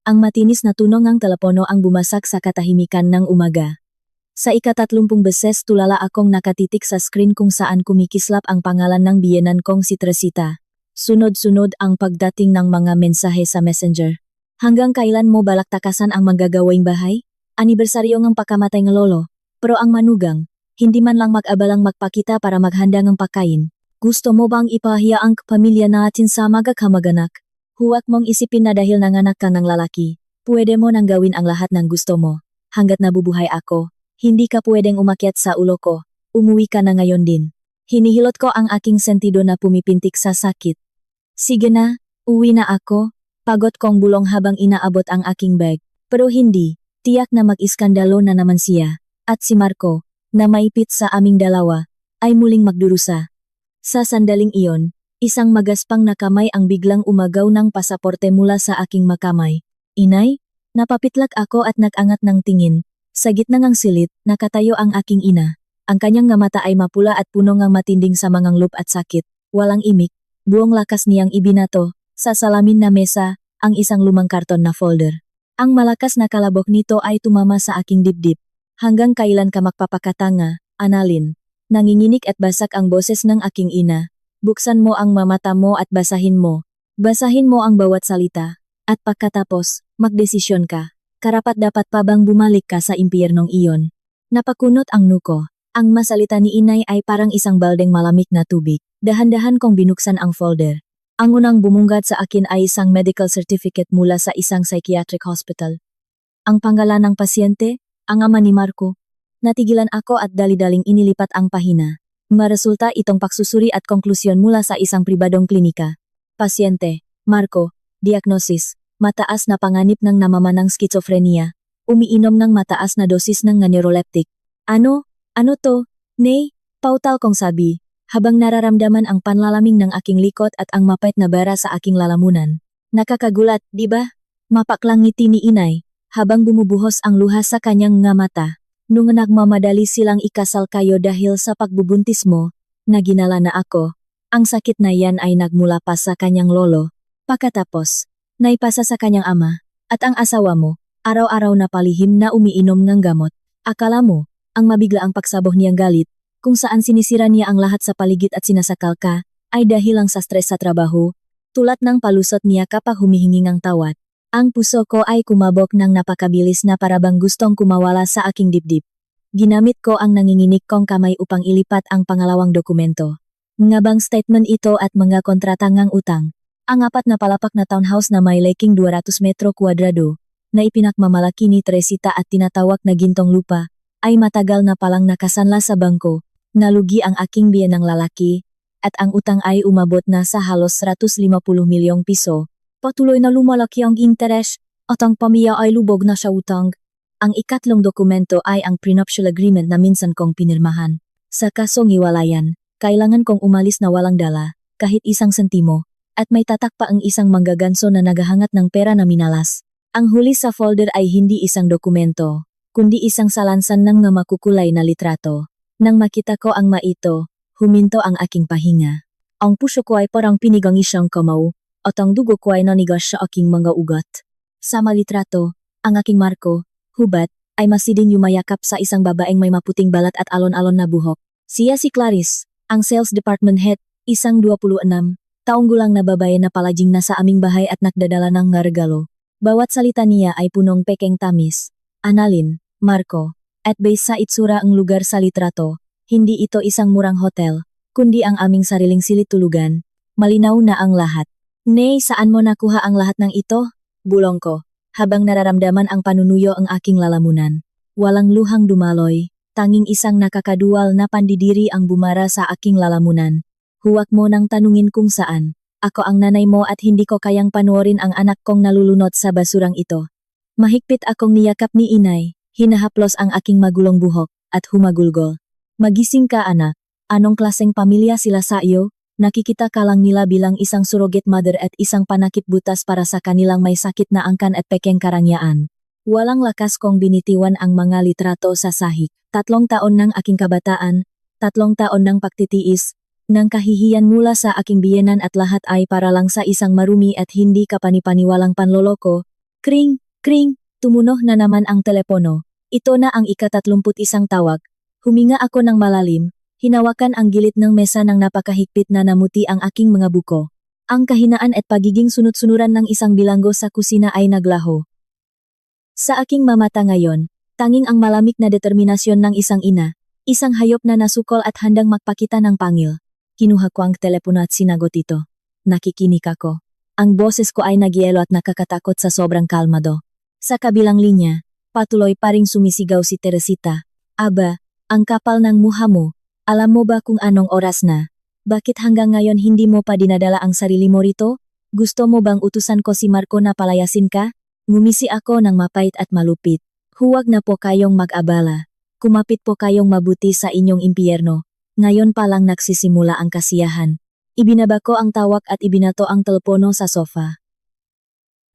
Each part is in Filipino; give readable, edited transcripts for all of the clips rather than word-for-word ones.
Ang matinis na tunog ng telepono ang bumasak sa katahimikan ng umaga. Sa ika-30 beses tulala akong nakatitik sa screen kung saan kumikislap ang pangalan ng biyenan kong si Teresita. Sunod-sunod ang pagdating ng mga mensahe sa messenger. Hanggang kailan mo balak takasan ang manggagawing bahay? Anibersaryo ng pagkamatay ng lolo. Pero ang manugang, hindi man lang mag-abalang magpakita para maghanda ng pagkain. Gusto mo bang ipahiya ang pamilya natin sa magkamag-anak? Huwag mong isipin na dahil nanganak ka ng lalaki, pwede mo nang gawin ang lahat ng gusto mo. Hanggat nabubuhay ako, hindi ka pwedeng umakyat sa ulo ko. Umuwi ka na ngayon din. Hinihilot ko ang aking sentido na pumipintik sa sakit. Sige na, uwi na ako. Pagod kong bulong habang inaabot ang aking bag. Pero hindi, tiyak na mag-iskandalo na naman siya. At si Marco, na maipit sa aming dalawa, ay muling magdurusa. Sa sandaling iyon, isang magaspang na kamay ang biglang umagaw ng pasaporte mula sa aking makamay. Inay, napapitlak ako at nag-angat ng tingin. Sa gitna ng silit, nakatayo ang aking ina. Ang kanyang nga mata ay mapula at puno ng matinding samanganglop at sakit. Walang imik, buong lakas niyang ibinato, sa salamin na mesa, ang isang lumang karton na folder. Ang malakas na kalabok nito ay tumama sa aking dibdib. Hanggang kailan ka magpapakatanga, Annalyn? Nanginginig at basak ang boses ng aking ina. Buksan mo ang mata mo at basahin mo. Basahin mo ang bawat salita. At pagkatapos, magdesisyon ka. Karapat-dapat pa bang bumalik ka sa impyernong iyon? Napakunot ang nuko. Ang masalita ni inay ay parang isang baldeng malamig na tubig. Dahan-dahan kong binuksan ang folder. Ang unang bumungad sa akin ay isang medical certificate mula sa isang psychiatric hospital. Ang pangalan ng pasyente, ang ama ni Marco. Natigilan ako at dali-daling inilipat ang pahina. Maresulta itong pagsusuri at konklusyon mula sa isang pribadong klinika. Pasyente, Marco, diagnosis. Mataas na panganib ng namamanang schizophrenia. Umiinom ng mataas na dosis ng neuroleptic. Ano? Ano to? Nay, pautal kong sabi, habang nararamdaman ang panlalamig ng aking likod at ang mapait na bara sa aking lalamunan. Nakakagulat, di ba? Mapaklang ngiti ni inay, habang bumubuhos ang luha sa kanyang nga mata. Nung nagmamadali silang ikasal kayo dahil sa pagbubuntis mo, naginala na ako. Ang sakit na yan ay nagmula pa sa kanyang lolo. Pagkatapos, naipasa sa kanyang ama, at ang asawa mo, araw-araw na palihim na umiinom ng gamot. Akala mo, ang mabigla ang pagsabog niyang galit, kung saan sinisira niya ang lahat sa paligid at sinasakal ka, ay dahil lang sa stress sa trabaho, tulad ng palusot niya kapag humihingi ng tawad. Ang puso ko ay kumabog ng napakabilis na parabang gustong kumawala sa aking dibdib. Ginamit ko ang nanginginig kong kamay upang ilipat ang pangalawang dokumento. Ngabang statement ito at mga kontratangang utang. Ang 4 na palapak na townhouse na may liking 200 metro kwadrado, na ipinakmamalaki ni Teresita at tinatawag na gintong lupa, ay matagal na palang nakasanla sa bangko. Nalugi ang aking biyenang lalaki, at ang utang ay umabot na sa halos 150 milyong piso. Patuloy na lumalaki ang interes, at ang pamilya ay lubog na sa utang. Ang ikatlong dokumento ay ang prenuptial agreement na minsan kong pinirmahan. Sa kasong iwalayan, kailangan kong umalis na walang dala, kahit isang sentimo. At may tatak pa ang isang manggaganso na naghahangat ng pera na minalas. Ang huli sa folder ay hindi isang dokumento, kundi isang salansan ng nga makukulay na litrato. Nang makita ko ang maito, huminto ang aking pahinga. Ang puso ko ay parang pinigang isang kamaw, at ang dugo ko ay nanigas sa aking mga ugat. Sa malitrato, ang aking Marco, hubad, ay masiding yumayakap sa isang babaeng may maputing balat at alon-alon na buhok. Siya si Clarice, ang sales department head, isang 26 taong gulang na babae na palaging nasa aming bahay at nagdadala ng regalo. Bawat salita niya ay punong pekeng tamis. Annalyn, Marco, at base sa itsura ang lugar sa litrato, hindi ito isang murang hotel, kundi ang aming sariling silid-tulugan. Malinaw na ang lahat. Nay, saan mo nakuha ang lahat ng ito? Bulong ko, habang nararamdaman ang panunuyo ang aking lalamunan. Walang luhang dumaloy, tanging isang nakakaduwal na pandidiri ang bumara sa aking lalamunan. Huwag mo nang tanungin kung saan. Ako ang nanay mo at hindi ko kayang panoorin ang anak kong nalulunod sa basurang ito. Mahigpit akong niyakap ni inay, hinahaplos ang aking magulong buhok, at humagulgol. Magising ka anak, anong klaseng pamilya sila sa iyo? Nakikita ka lang nila bilang isang surrogate mother at isang panakip butas para sa kanilang may sakit na angkan at pekeng karangyaan. Walang lakas kong binitiwan ang mga litrato sa sahig. 3 taon ng aking kabataan, 3 taon ng pagtitiis, ng kahihiyan mula sa aking biyenan at lahat ay para lang sa isang marumi at hindi kapanipaniwalang panloloko. Kring, kring, tumunog na naman ang telepono. Ito na ang ika-31 tawag. Huminga ako ng malalim, hinawakan ang gilid ng mesa ng napakahigpit na namuti ang aking mga buko. Ang kahinaan at pagiging sunod-sunuran ng isang bilanggo sa kusina ay naglaho. Sa aking mamata ngayon, tanging ang malamig na determinasyon ng isang ina, isang hayop na nasukol at handang magpakita ng pangil. Kinuha ko ang telepono at sinagot ito. Nakikinig ako. Ang boses ko ay nagyelo at nakakatakot sa sobrang kalmado. Sa kabilang linya, patuloy pa ring sumisigaw si Teresita. Aba, ang kapal ng mukha mo. Alam mo ba kung anong oras na? Bakit hanggang ngayon hindi mo pa dinadala ang sarili mo rito? Gusto mo bang utusan ko si Marco na palayasin ka? Ngumisi ako ng mapait at malupit. Huwag na po kayong mag-abala. Kumapit po kayong mabuti sa inyong impyerno. Ngayon pa lang nagsisimula ang kasiyahan. Ibinaba ko ang tawag at ibinato ang telepono sa sofa.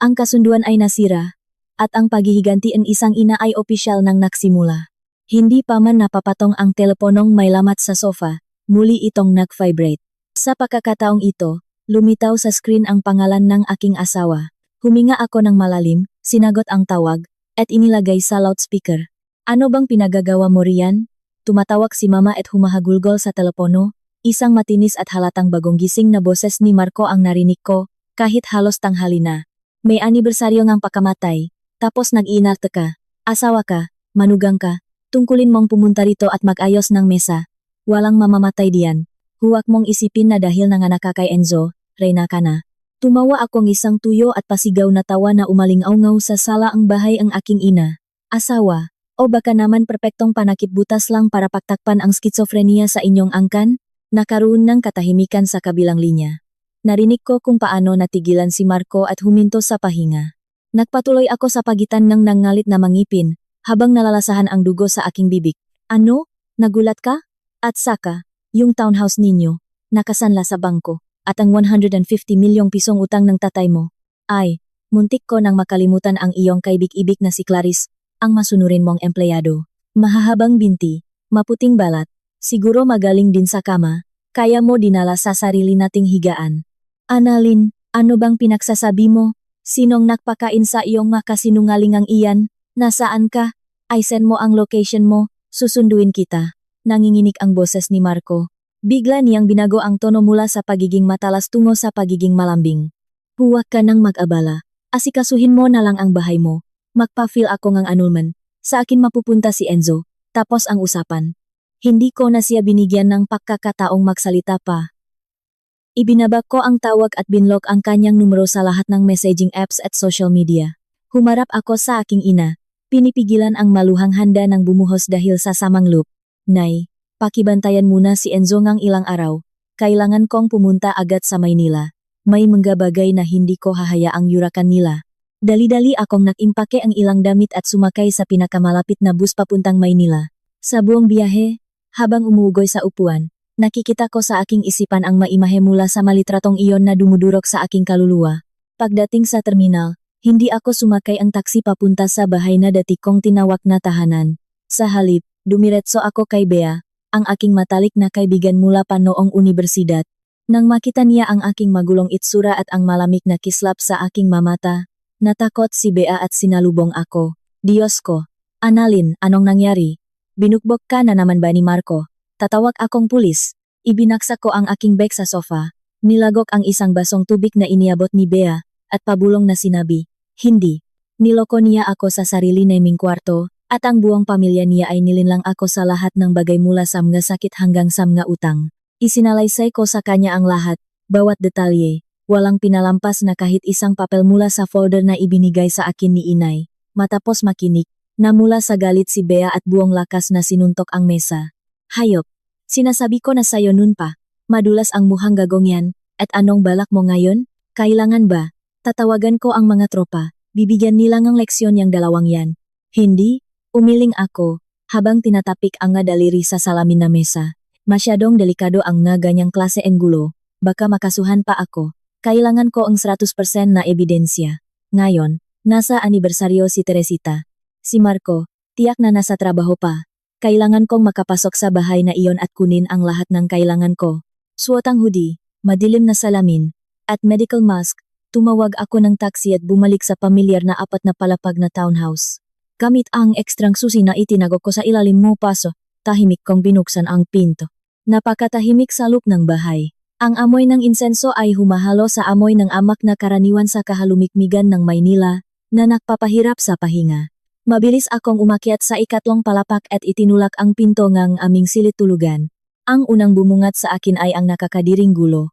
Ang kasunduan ay nasira, at ang paghihiganti ng isang ina ay opisyal nang nagsimula. Hindi pa man napapatong ang teleponong may lamat sa sofa, muli itong nag-vibrate. Sa pagkakataong ito, lumitaw sa screen ang pangalan ng aking asawa. Huminga ako ng malalim, sinagot ang tawag, at inilagay sa loudspeaker. Ano bang pinagagawa mo riyan? Tumatawag si mama at humahagulgol sa telepono. Isang matinis at halatang bagong gising na boses ni Marco ang narinig ko, kahit halos tanghali na. May anibersaryo ngang pakamatay, tapos nag-iinarte ka. Asawa ka, manugang ka, tungkulin mong pumunta rito at mag-ayos ng mesa. Walang mamamatay diyan. Huwag mong isipin na dahil nanganak ka kay Enzo, reyna ka na. Tumawa akong isang tuyo at pasigaw na tawa na umalingaw-ngaw sa sala ang bahay ang aking ina. Asawa, o baka naman perpektong panakip butas lang para pagtakpan ang skitsofrenia sa inyong angkan? Nakaroon ng katahimikan sa kabilang linya. Narinig ko kung paano natigilan si Marco at huminto sa pahinga. Nagpatuloy ako sa pagitan ng nangalit na mangipin, habang nalalasahan ang dugo sa aking bibig. Ano? Nagulat ka? At saka, yung townhouse ninyo, nakasanla sa bangko, at ang 150 milyong pisong utang ng tatay mo. Ay, muntik ko nang makalimutan ang iyong kaibig-ibig na si Clarice, ang masunurin mong empleyado. Mahahabang binti, maputing balat, siguro magaling din sa kama, kaya mo dinala sa sarili nating higaan. Annalyn, ano bang pinagsasabi mo? Sinong nagpakain sa iyong makasinungalingang iyan? Nasaan ka? Ay send mo ang location mo, susunduin kita. Nanginginig ang boses ni Marco. Bigla niyang binago ang tono mula sa pagiging matalas tungo sa pagiging malambing. Huwag ka nang mag-abala. Asikasuhin mo na lang ang bahay mo. Magpa-fill ako ng annulment. Sa akin mapupunta si Enzo. Tapos ang usapan. Hindi ko na siya binigyan ng pagkakataong magsalita pa. Ibinaba ko ang tawag at binlock ang kanyang numero sa lahat ng messaging apps at social media. Humarap ako sa aking ina. Pinipigilan ang maluhang handa ng bumuhos dahil sa samang loop. Nay, pakibantayan muna si Enzo ngang ilang araw. Kailangan kong pumunta agad sa Maynila. May mga bagay na hindi ko hahayaang yurakan nila. Dali-dali akong nakimpake ang ilang damit at sumakay sa pinakamalapit na bus papuntang Maynila. Sa buong biyahe, habang umuugoy sa upuan, nakikita ko sa aking isipan ang maimahe mula sa malitratong iyon na dumudurog sa aking kaluluwa. Pagdating sa terminal, hindi ako sumakay ang taksi papunta sa bahay na dati kong tinawag na tahanan. Sa halip, dumiretso ako kay Bea, ang aking matalik na kaibigan mula pa noong unibersidad. Nang makita niya ang aking magulong itsura at ang malamig na kislap sa aking mamata, natakot si Bea at sinalubong ako. Diyos ko! Annalyn, anong nangyari? Binukbok ka na naman ba ni Marco? Tatawag akong pulis. Ibinaksak ko ang aking bag sa sofa. Nilagok ang isang basong tubig na iniabot ni Bea, at pabulong na sinabi, hindi. Niloko niya ako sa sarili naming kwarto, at ang buong pamilya niya ay nilinlang ako sa lahat ng bagay mula sa mga sakit hanggang sa mga utang. Isinalaysay ko sa kanya ang lahat, bawat detalye. Walang pinalampas na kahit isang papel mula sa folder na ibinigay sa akin ni inay. Matapos makinig, namula sa galit si Bea at buong lakas na sinuntok ang mesa. Hayop! Sinasabi ko na sayo nun pa. Madulas ang mukhang gagong yan, at anong balak mo ngayon? Kailangan ba? Tatawagan ko ang mga tropa, bibigyan nila ng leksyon yang dalawang yan. Hindi? Umiling ako, habang tinatapik ang nga daliri sa salamin na mesa. Masyadong delikado ang nga ganyang klase enggulo, baka makasuhan pa ako. Kailangan ko ang 100% na ebidensya. Ngayon, nasa anibersaryo si Teresita. Si Marco, tiyak na nasa trabaho pa. Kailangan kong makapasok sa bahay na iyon at kunin ang lahat ng kailangan ko. Suot ang hoodie, madilim na salamin, at medical mask, Tumawag ako ng taxi at bumalik sa pamilyar na 4 na palapag na townhouse. Gamit ang ekstrang susi na itinago ko sa ilalim mo paso, tahimik kong binuksan ang pinto. Napakatahimik sa loob ng bahay. Ang amoy ng insenso ay humahalo sa amoy ng amak na karaniwan sa kahalumikmigan ng Maynila, na nagpapahirap sa pahinga. Mabilis akong umakyat sa ikatlong palapak at itinulak ang pinto ng aming silid tulugan. Ang unang bumungat sa akin ay ang nakakadiring gulo.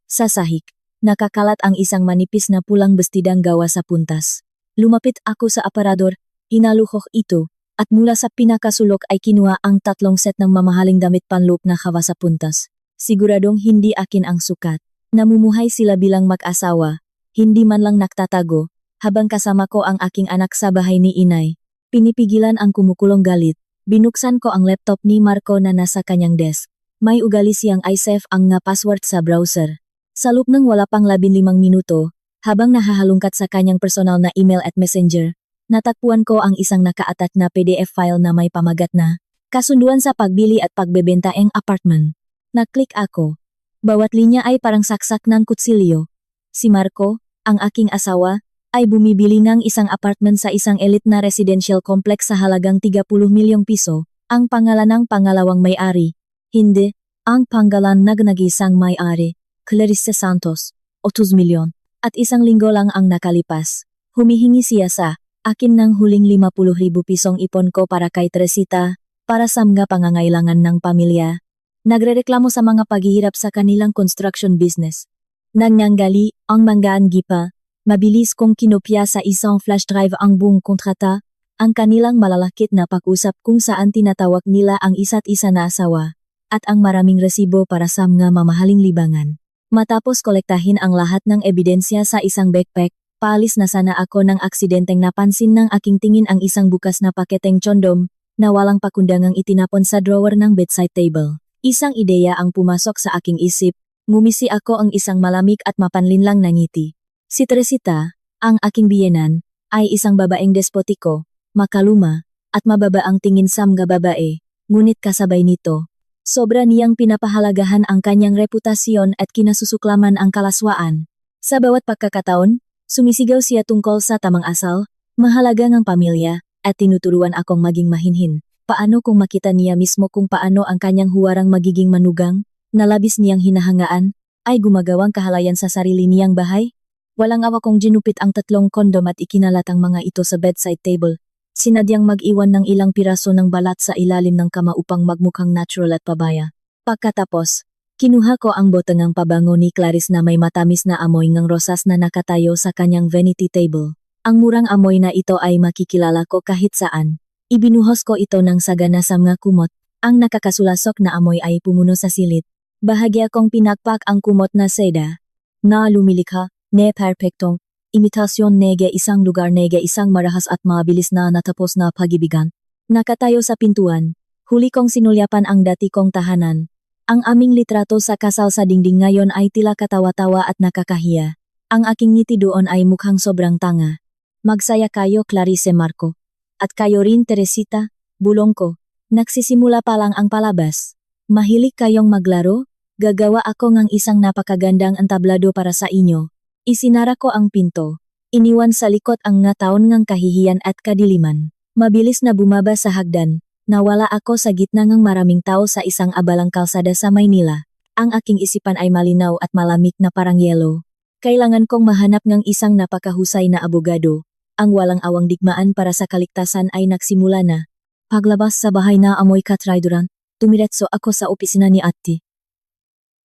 Sa sahig, nakakalat ang isang manipis na pulang bestidang gawa sa puntas. Lumapit ako sa aparador, hinaluhok ito, at mula sa pinakasulok ay kinuha ang 3 set ng mamahaling damit panloob na gawa sa puntas. Siguradong hindi akin ang sukat. Namumuhay sila bilang mag-asawa, hindi man lang nagtatago, habang kasama ko ang aking anak sa bahay ni inay. Pinipigilan ang kumukulong galit. Binuksan ko ang laptop ni Marco na nasa kanyang desk. May ugali siyang i-save ang nga password sa browser. Sa loob ng wala pang 15 minuto, habang nahahalungkat sa kanyang personal na email at messenger, natagpuan ko ang isang nakaatat na PDF file na may pamagat na kasunduan sa pagbili at pagbebenta ng apartment. Naklik ako. Bawat linya ay parang saksak ng kutsilyo. Si Marco, ang aking asawa, ay bumibili ng isang apartment sa isang elite na residential complex sa halagang 30 milyong piso, ang pangalan ng pangalawang may-ari. Hindi, ang pangalan ng nag-iisang may-ari. Clarice Santos, 30 milyon. At isang linggo lang ang nakalipas. Humihingi siya sa akin ng huling 50,000 pisong ipon ko para kay Teresita, para sa mga pangangailangan ng pamilya. Nagrereklamo sa mga paghihirap sa kanilang construction business. Nangyanggali ang manggaan gipa, mabilis kong kinopya sa isang flash drive ang buong kontrata, ang kanilang malalakit na pag-usap kung saan tinatawag nila ang isa't isa na asawa, at ang maraming resibo para sa mga mamahaling libangan. Matapos kolektahin ang lahat ng ebidensya sa isang backpack, paalis na sana ako ng aksidenteng napansin ng aking tingin ang isang bukas na paketeng condom na walang pakundangang itinapon sa drawer ng bedside table. Isang ideya ang pumasok sa aking isip, ngumisi ako ang isang malamig at mapanlinlang na ngiti. Si Teresita, ang aking biyenan, ay isang babaeng despotiko, makaluma, at mababa ang tingin sa mga babae, ngunit kasabay nito. Sobra niyang pinapahalagahan ang kanyang reputasyon at kinasusuklaman ang kalaswaan. Sa bawat pagkakataon, sumisigaw siya tungkol sa tamang asal, mahalaga ng pamilya, at tinuturuan akong maging mahinhin. Paano kung makita niya mismo kung paano ang kanyang huwarang magiging manugang, na labis niyang hinahangaan, ay gumagawang kahalayan sa sarili niyang bahay? Walang awa kong ginupit ang 3 kondom at ikinalat ang mga ito sa bedside table. Sinadyang mag-iwan ng ilang piraso ng balat sa ilalim ng kama upang magmukhang natural at pabaya. Pagkatapos, kinuha ko ang botangang pabango ni Clarice na may matamis na amoy ng rosas na nakatayo sa kanyang vanity table. Ang murang amoy na ito ay makikilala ko kahit saan. Ibinuhos ko ito ng sagana sa mga kumot. Ang nakakasulasok na amoy ay pumuno sa silid. Bahagya kong pinakpak ang kumot na seda. Na lumilikha, ne perpektong, imitasyon nege isang lugar nege isang marahas at mabilis na natapos na pag-ibigan. Nakatayo sa pintuan, huli kong sinulyapan ang dati kong tahanan. Ang aming litrato sa kasal sa dingding ngayon ay tila katawa-tawa at nakakahiya. Ang aking ngiti doon ay mukhang sobrang tanga. Magsaya kayo Clarice Marco. At kayo rin Teresita, bulong ko. Nagsisimula pa lang ang palabas. Mahilig kayong maglaro? Gagawa ako ng isang napakagandang entablado para sa inyo. Isinara ko ang pinto. Iniwan sa likod ang nga taon ngang kahihiyan at kadiliman. Mabilis na bumaba sa hagdan. Nawala ako sa gitna ng maraming tao sa isang abalang kalsada sa Maynila. Ang aking isipan ay malinaw at malamig na parang yelo. Kailangan kong mahanap ng isang napakahusay na abogado. Ang walang awang digmaan para sa kaligtasan ay nagsimula na. Paglabas sa bahay na amoy katrayduran, tumiretso ako sa opisina ni Ate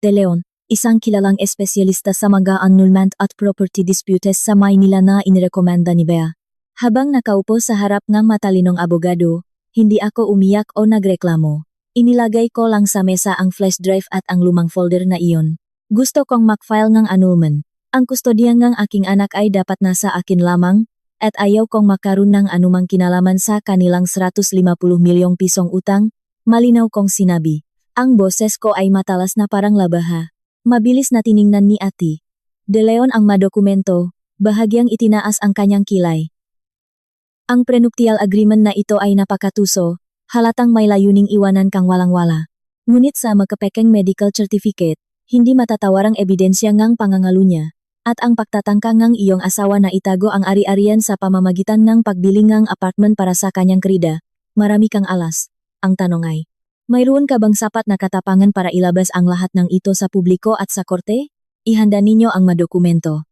De Leon, isang kilalang espesyalista sa mga annulment at property disputes sa Maynila na inirekomenda ni Bea. Habang nakaupo sa harap ng matalinong abogado, hindi ako umiyak o nagreklamo. Inilagay ko lang sa mesa ang flash drive at ang lumang folder na iyon. Gusto kong mag-file ng annulment. Ang kustodiya ng aking anak ay dapat nasa akin lamang, at ayaw kong makaroon ng anumang kinalaman sa kanilang 150 milyong pisong utang, malinaw kong sinabi. Ang boses ko ay matalas na parang labaha. Mabilis na tiningnan ni Ate De Leon ang madokumento, bahagyang itinaas ang kanyang kilay. Ang prenuptial agreement na ito ay napakatuso, halatang may layuning iwanan kang walang-wala. Ngunit sa magkapekeng medical certificate, hindi matatawarang ebidensya ngang pangangalo niya. At ang pagtatangka ngang iyong asawa na itago ang ari-arian sa pamamagitan ng pagbili ngang apartment para sa kanyang krida, marami kang alas. Ang tanong ay, mayroon ka bang sapat na katapangan para ilabas ang lahat ng ito sa publiko at sa korte? Ihanda ninyo ang madokumento.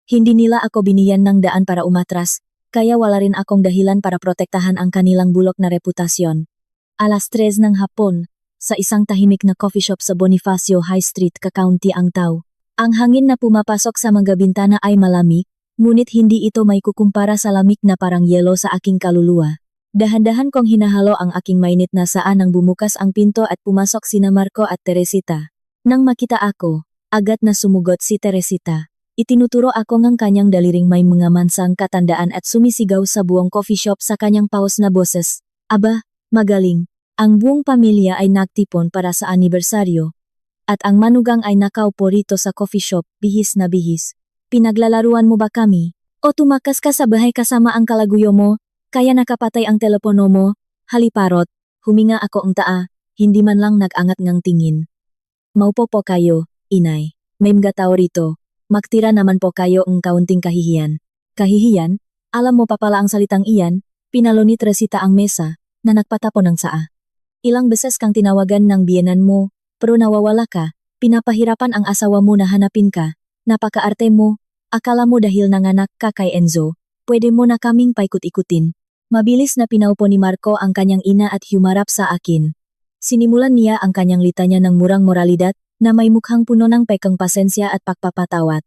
Hindi nila ako binigyan ng daan para umatras, kaya wala rin akong dahilan para protektahan ang kanilang bulok na reputasyon. Alas 3 ng hapon, sa isang tahimik na coffee shop sa Bonifacio High Street, kakaunti ang tao. Ang hangin na pumapasok sa mga bintana ay malamig, ngunit hindi ito may kukumpara sa lamig na parang yelo sa aking kaluluwa. Dahan-dahan kong hinahalo ang aking mainit na saan nang bumukas ang pinto at pumasok sina Marco at Teresita. Nang makita ako, agad na sumugot si Teresita. Itinuturo ako ng kanyang daliring may mga mansang katandaan at sumisigaw sa buong coffee shop sa kanyang paus na boses. Aba, magaling. Ang buong pamilya ay nagtipon para sa anibersaryo. At ang manugang ay nakaupo rito sa coffee shop, bihis na bihis. Pinaglalaruan mo ba kami? O tumakas ka sa bahay kasama ang kalaguyo mo, kaya nakapatay ang telepono mo? Haliparot, huminga ako ang taa, hindi man lang nag-angat ngang tingin. Maupo po kayo, inay. May mga tao rito. Magtira naman po kayo ang kaunting kahihiyan. Kahihiyan? Alam mo pa pala ang salitang iyan, pinalo ni Teresita ang mesa, na nagpatapon ng saa. Ilang beses kang tinawagan ng biyenan mo, pero nawawala ka, pinapahirapan ang asawa mo na hanapin ka, napakaarte mo, akala mo dahil nanganak ka kay Enzo, pwede mo na kaming paikot-ikutin. Mabilis na pinaupo ni Marco ang kanyang ina at humarap sa akin. Sinimulan niya ang kanyang litanya ng murang moralidad na may mukhang puno ng pekang pasensya at pagpapatawad.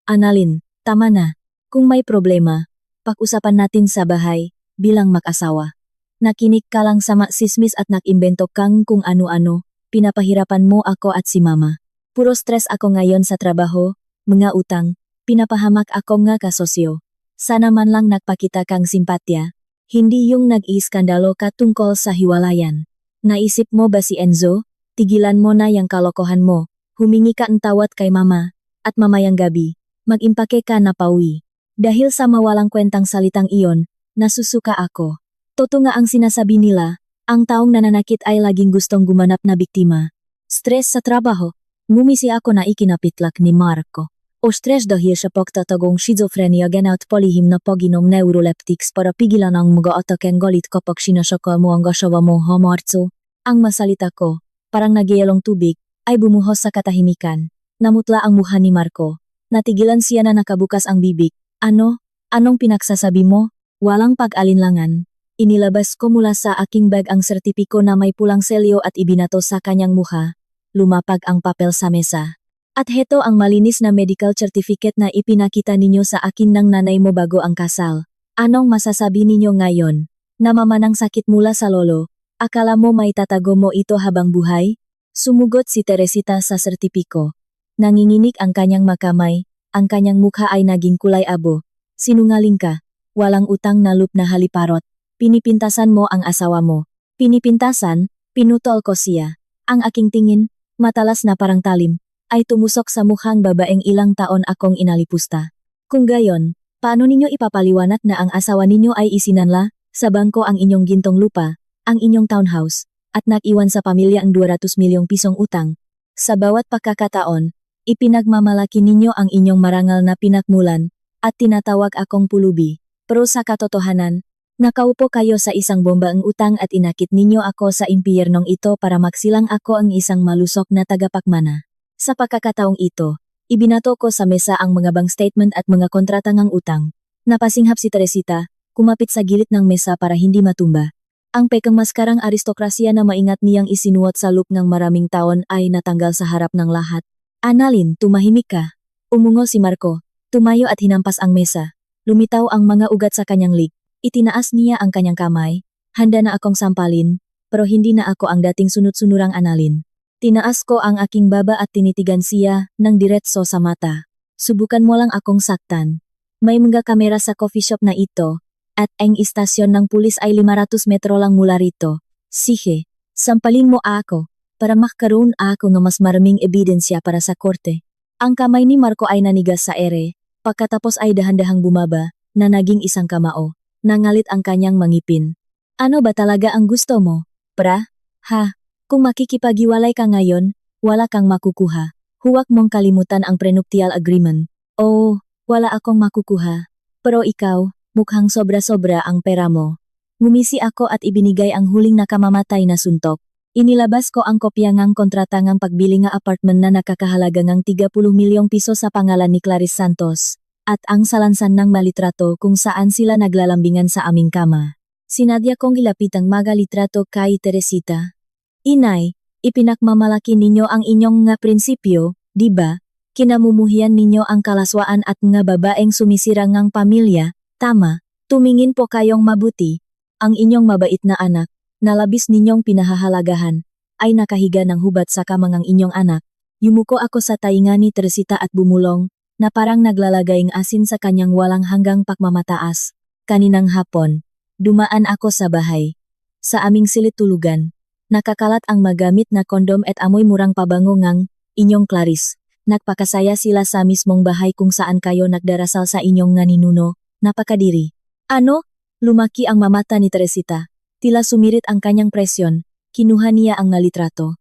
Annalyn, tama na. Kung may problema, pag-usapan natin sa bahay, bilang mag-asawa. Nakinig ka lang sa maksismis at nakimbento kang kung ano-ano, pinapahirapan mo ako at si mama. Puro stress ako ngayon sa trabaho, mga utang, pinapahamak ako nga kasosyo. Sana man lang nagpakita kang simpatya, hindi yung nag-iiskandalo ka tungkol sa hiwalayan. Naisip mo ba si Enzo? Tigilan mo na yung kalokohan mo, humingi ka ng tawad kay mama, at mamayang gabi, mag-impake ka na pauwi. Dahil sa mawalang kwentang salitang iyon, nasusuka ako. Totoo nga ang sinasabi nila, ang taong nananakit ay laging gustong gumanap na biktima. Stress sa trabaho, ngumisi ako na ikinapitlak ni Marco. O stress dahil sa pagtatagong schizophrenia ganaut polihim na pag-inom neuroleptics para pigilan ang mga atakeng galit kapag sinasakal mo ang asawa mo hamarso. Ang masalita ko, parang nagyayalong tubig, ay bumuhos sa katahimikan. Namutla ang mukha ni Marco. Natigilan siya na nakabukas ang bibig. Ano? Anong pinagsasabi mo? Walang pag-alinlangan. Inilabas ko mula sa aking bag ang sertipiko na may pulang selyo at ibinato sa kanyang mukha. Lumapag ang papel sa mesa. At heto ang malinis na medical certificate na ipinakita ninyo sa akin ng nanay mo bago ang kasal. Anong masasabi ninyo ngayon? Namamanang sakit mula sa lolo. Akala mo may tatago mo ito habang buhay? Sumugot si Teresita sa sertipiko. Nanginginig ang kanyang makamay, ang kanyang mukha ay naging kulay abo. Sinungaling ka. Walang utang na loop na haliparot. Pinipintasan mo ang asawa mo. Pinipintasan, pinutol ko siya. Ang aking tingin, matalas na parang talim, ay tumusok sa mukhang babaeng ilang taon akong inalipusta. Kung gayon, paano ninyo ipapaliwanag na ang asawa ninyo ay isinanla, sa bangko ang inyong gintong lupa, ang inyong townhouse, at nag-iwan sa pamilya ang 200 milyong pisong utang? Sa bawat pagkakataon, ipinagmamalaki ninyo ang inyong marangal na pinakmulan, at tinatawag akong pulubi. Pero sa katotohanan, nakaupo kayo sa isang bombaang utang at inakit ninyo ako sa impyernong ito para magsilang ako ang isang malusok na tagapakmana. Sa pagkakataong ito, ibinato ko sa mesa ang mga bank statement at mga kontratangang utang. Napasinghap si Teresita, kumapit sa gilid ng mesa para hindi matumba. Ang pekang maskarang aristokrasya na maingat niyang isinuot sa loop ng maraming taon ay natanggal sa harap ng lahat. Annalyn, tumahimik ka. Umungo si Marco, tumayo at hinampas ang mesa. Lumitaw ang mga ugat sa kanyang lig. Itinaas niya ang kanyang kamay, handa na akong sampalin, pero hindi na ako ang dating sunod-sunurang Annalyn. Tinaas ko ang aking baba at tinitigan siya ng diretso sa mata. Subukan mo lang akong saktan. May mga kamera sa coffee shop na ito, at ang istasyon ng pulis ay 500 metro lang mula rito. Sige, sampalin mo ako, para magkaroon ako ng mas maraming ebidensya para sa korte. Ang kamay ni Marco ay nanigas sa ere, pagkatapos ay dahan-dahang bumaba, na naging isang kamao. Nangalit ang kanyang mangipin. Ano ba talaga ang gusto mo, pra? Ha? Kung makikipaghiwalay ka ngayon, wala kang makukuha. Huwag mong kalimutan ang prenuptial agreement. Oh, wala akong makukuha. Pero ikaw, mukhang sobra-sobra ang pera mo. Ngumisi ako at ibinigay ang huling nakamamatay na suntok. Inilabas ko ang kopya ngang kontrata ngang pagbili nga apartment na nakakahalaga ngang 30 milyong piso sa pangalan ni Clarice Santos, at ang salansan ng malitrato kung saan sila naglalambingan sa aming kama. Sinadya kong ilapit ang mga litrato kay Teresita. Inay, ipinakmamalaki ninyo ang inyong nga prinsipyo, di ba? Kinamumuhian ninyo ang kalaswaan at nga babaeng sumisira ngang pamilya, tama, tumingin po kayong mabuti. Ang inyong mabait na anak, na labis ninyong pinahahalagahan, ay nakahiga ng hubad sa kamangang inyong anak. Yumuko ako sa tainga ni Teresita at bumulong, na parang naglalagay ng asin sa kanyang walang hanggang pagmamataas. Kaninang hapon, dumaan ako sa bahay. Sa aming silid-tulugan, nakakalat ang magamit na kondom at amoy murang pabango ngang, inyong Clarice. Nagpakasaya sila sa mismong bahay kung saan kayo nagdarasal sa inyong nga ninuno, napakadiri. Ano? Lumaki ang mamata ni Teresita. Tila sumirit ang kanyang presyon, kinuha niya ang nalitrato.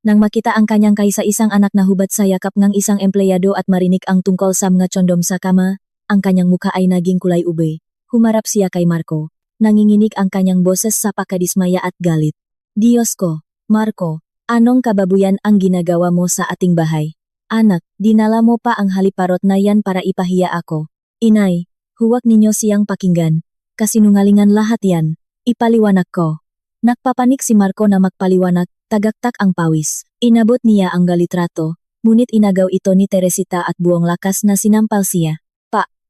Nang makita ang kanyang kaisa-isang anak na hubad sa yakap ng isang empleyado at marinig ang tungkol sa mga kondom sa kama, ang kanyang mukha ay naging kulay ube. Humarap siya kay Marco. Nanginginig ang kanyang boses sa pakadismaya at galit. Diyos ko, Marco, anong kababuyan ang ginagawa mo sa ating bahay? Anak, dinala mo pa ang haliparot na yan para ipahiya ako. Inay, huwag ninyo siyang pakinggan. Kasinungalingan lahat yan. Ipaliwanag ko. Nagpapanik si Marco na magpaliwanag, tagaktak ang pawis. Inabot niya ang galitrato, ngunit inagaw ito ni Teresita at buong lakas na sinampal siya.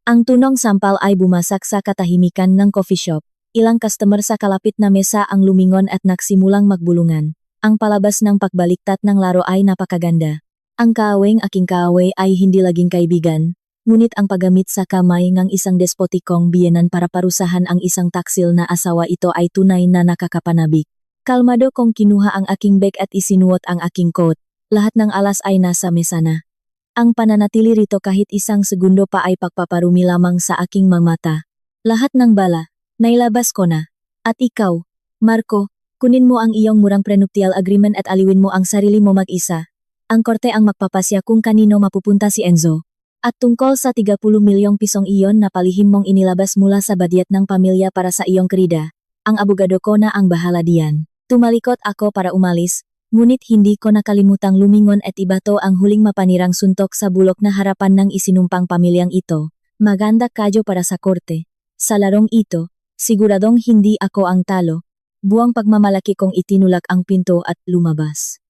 Ang tunong sampal ay bumasak sa katahimikan ng coffee shop. Ilang customer sa kalapit na mesa ang lumingon at nagsimulang magbulungan. Ang palabas ng pagbaliktad ng laro ay napakaganda. Ang kaaweng aking kaaway ay hindi laging kaibigan. Ngunit ang paggamit sa kamay ng isang despotikong biyenan para parusahan ang isang taksil na asawa ito ay tunay na nakakapanabik. Kalmado kong kinuha ang aking bag at isinuot ang aking coat. Lahat ng alas ay nasa mesa na. Ang pananatili rito kahit isang segundo pa ay pagpaparumi lamang sa aking mga mata. Lahat ng bala, nailabas ko na. At ikaw, Marco, kunin mo ang iyong murang prenuptial agreement at aliwin mo ang sarili mo mag-isa. Ang korte ang magpapasya kung kanino mapupunta si Enzo. At tungkol sa 30 milyong pisong iyon na palihim mong inilabas mula sa badyet ng pamilya para sa iyong krida, ang abogado ko na ang bahala diyan. Tumalikot ako para umalis, ngunit hindi ko nakalimutang lumingon at ibato ang huling mapanirang suntok sa bulok na harapan ng isinumpang pamilyang ito. Maganda kadyo para sa korte. Sa larong ito, siguradong hindi ako ang talo. Buwang pagmamalaki kong itinulak ang pinto at lumabas.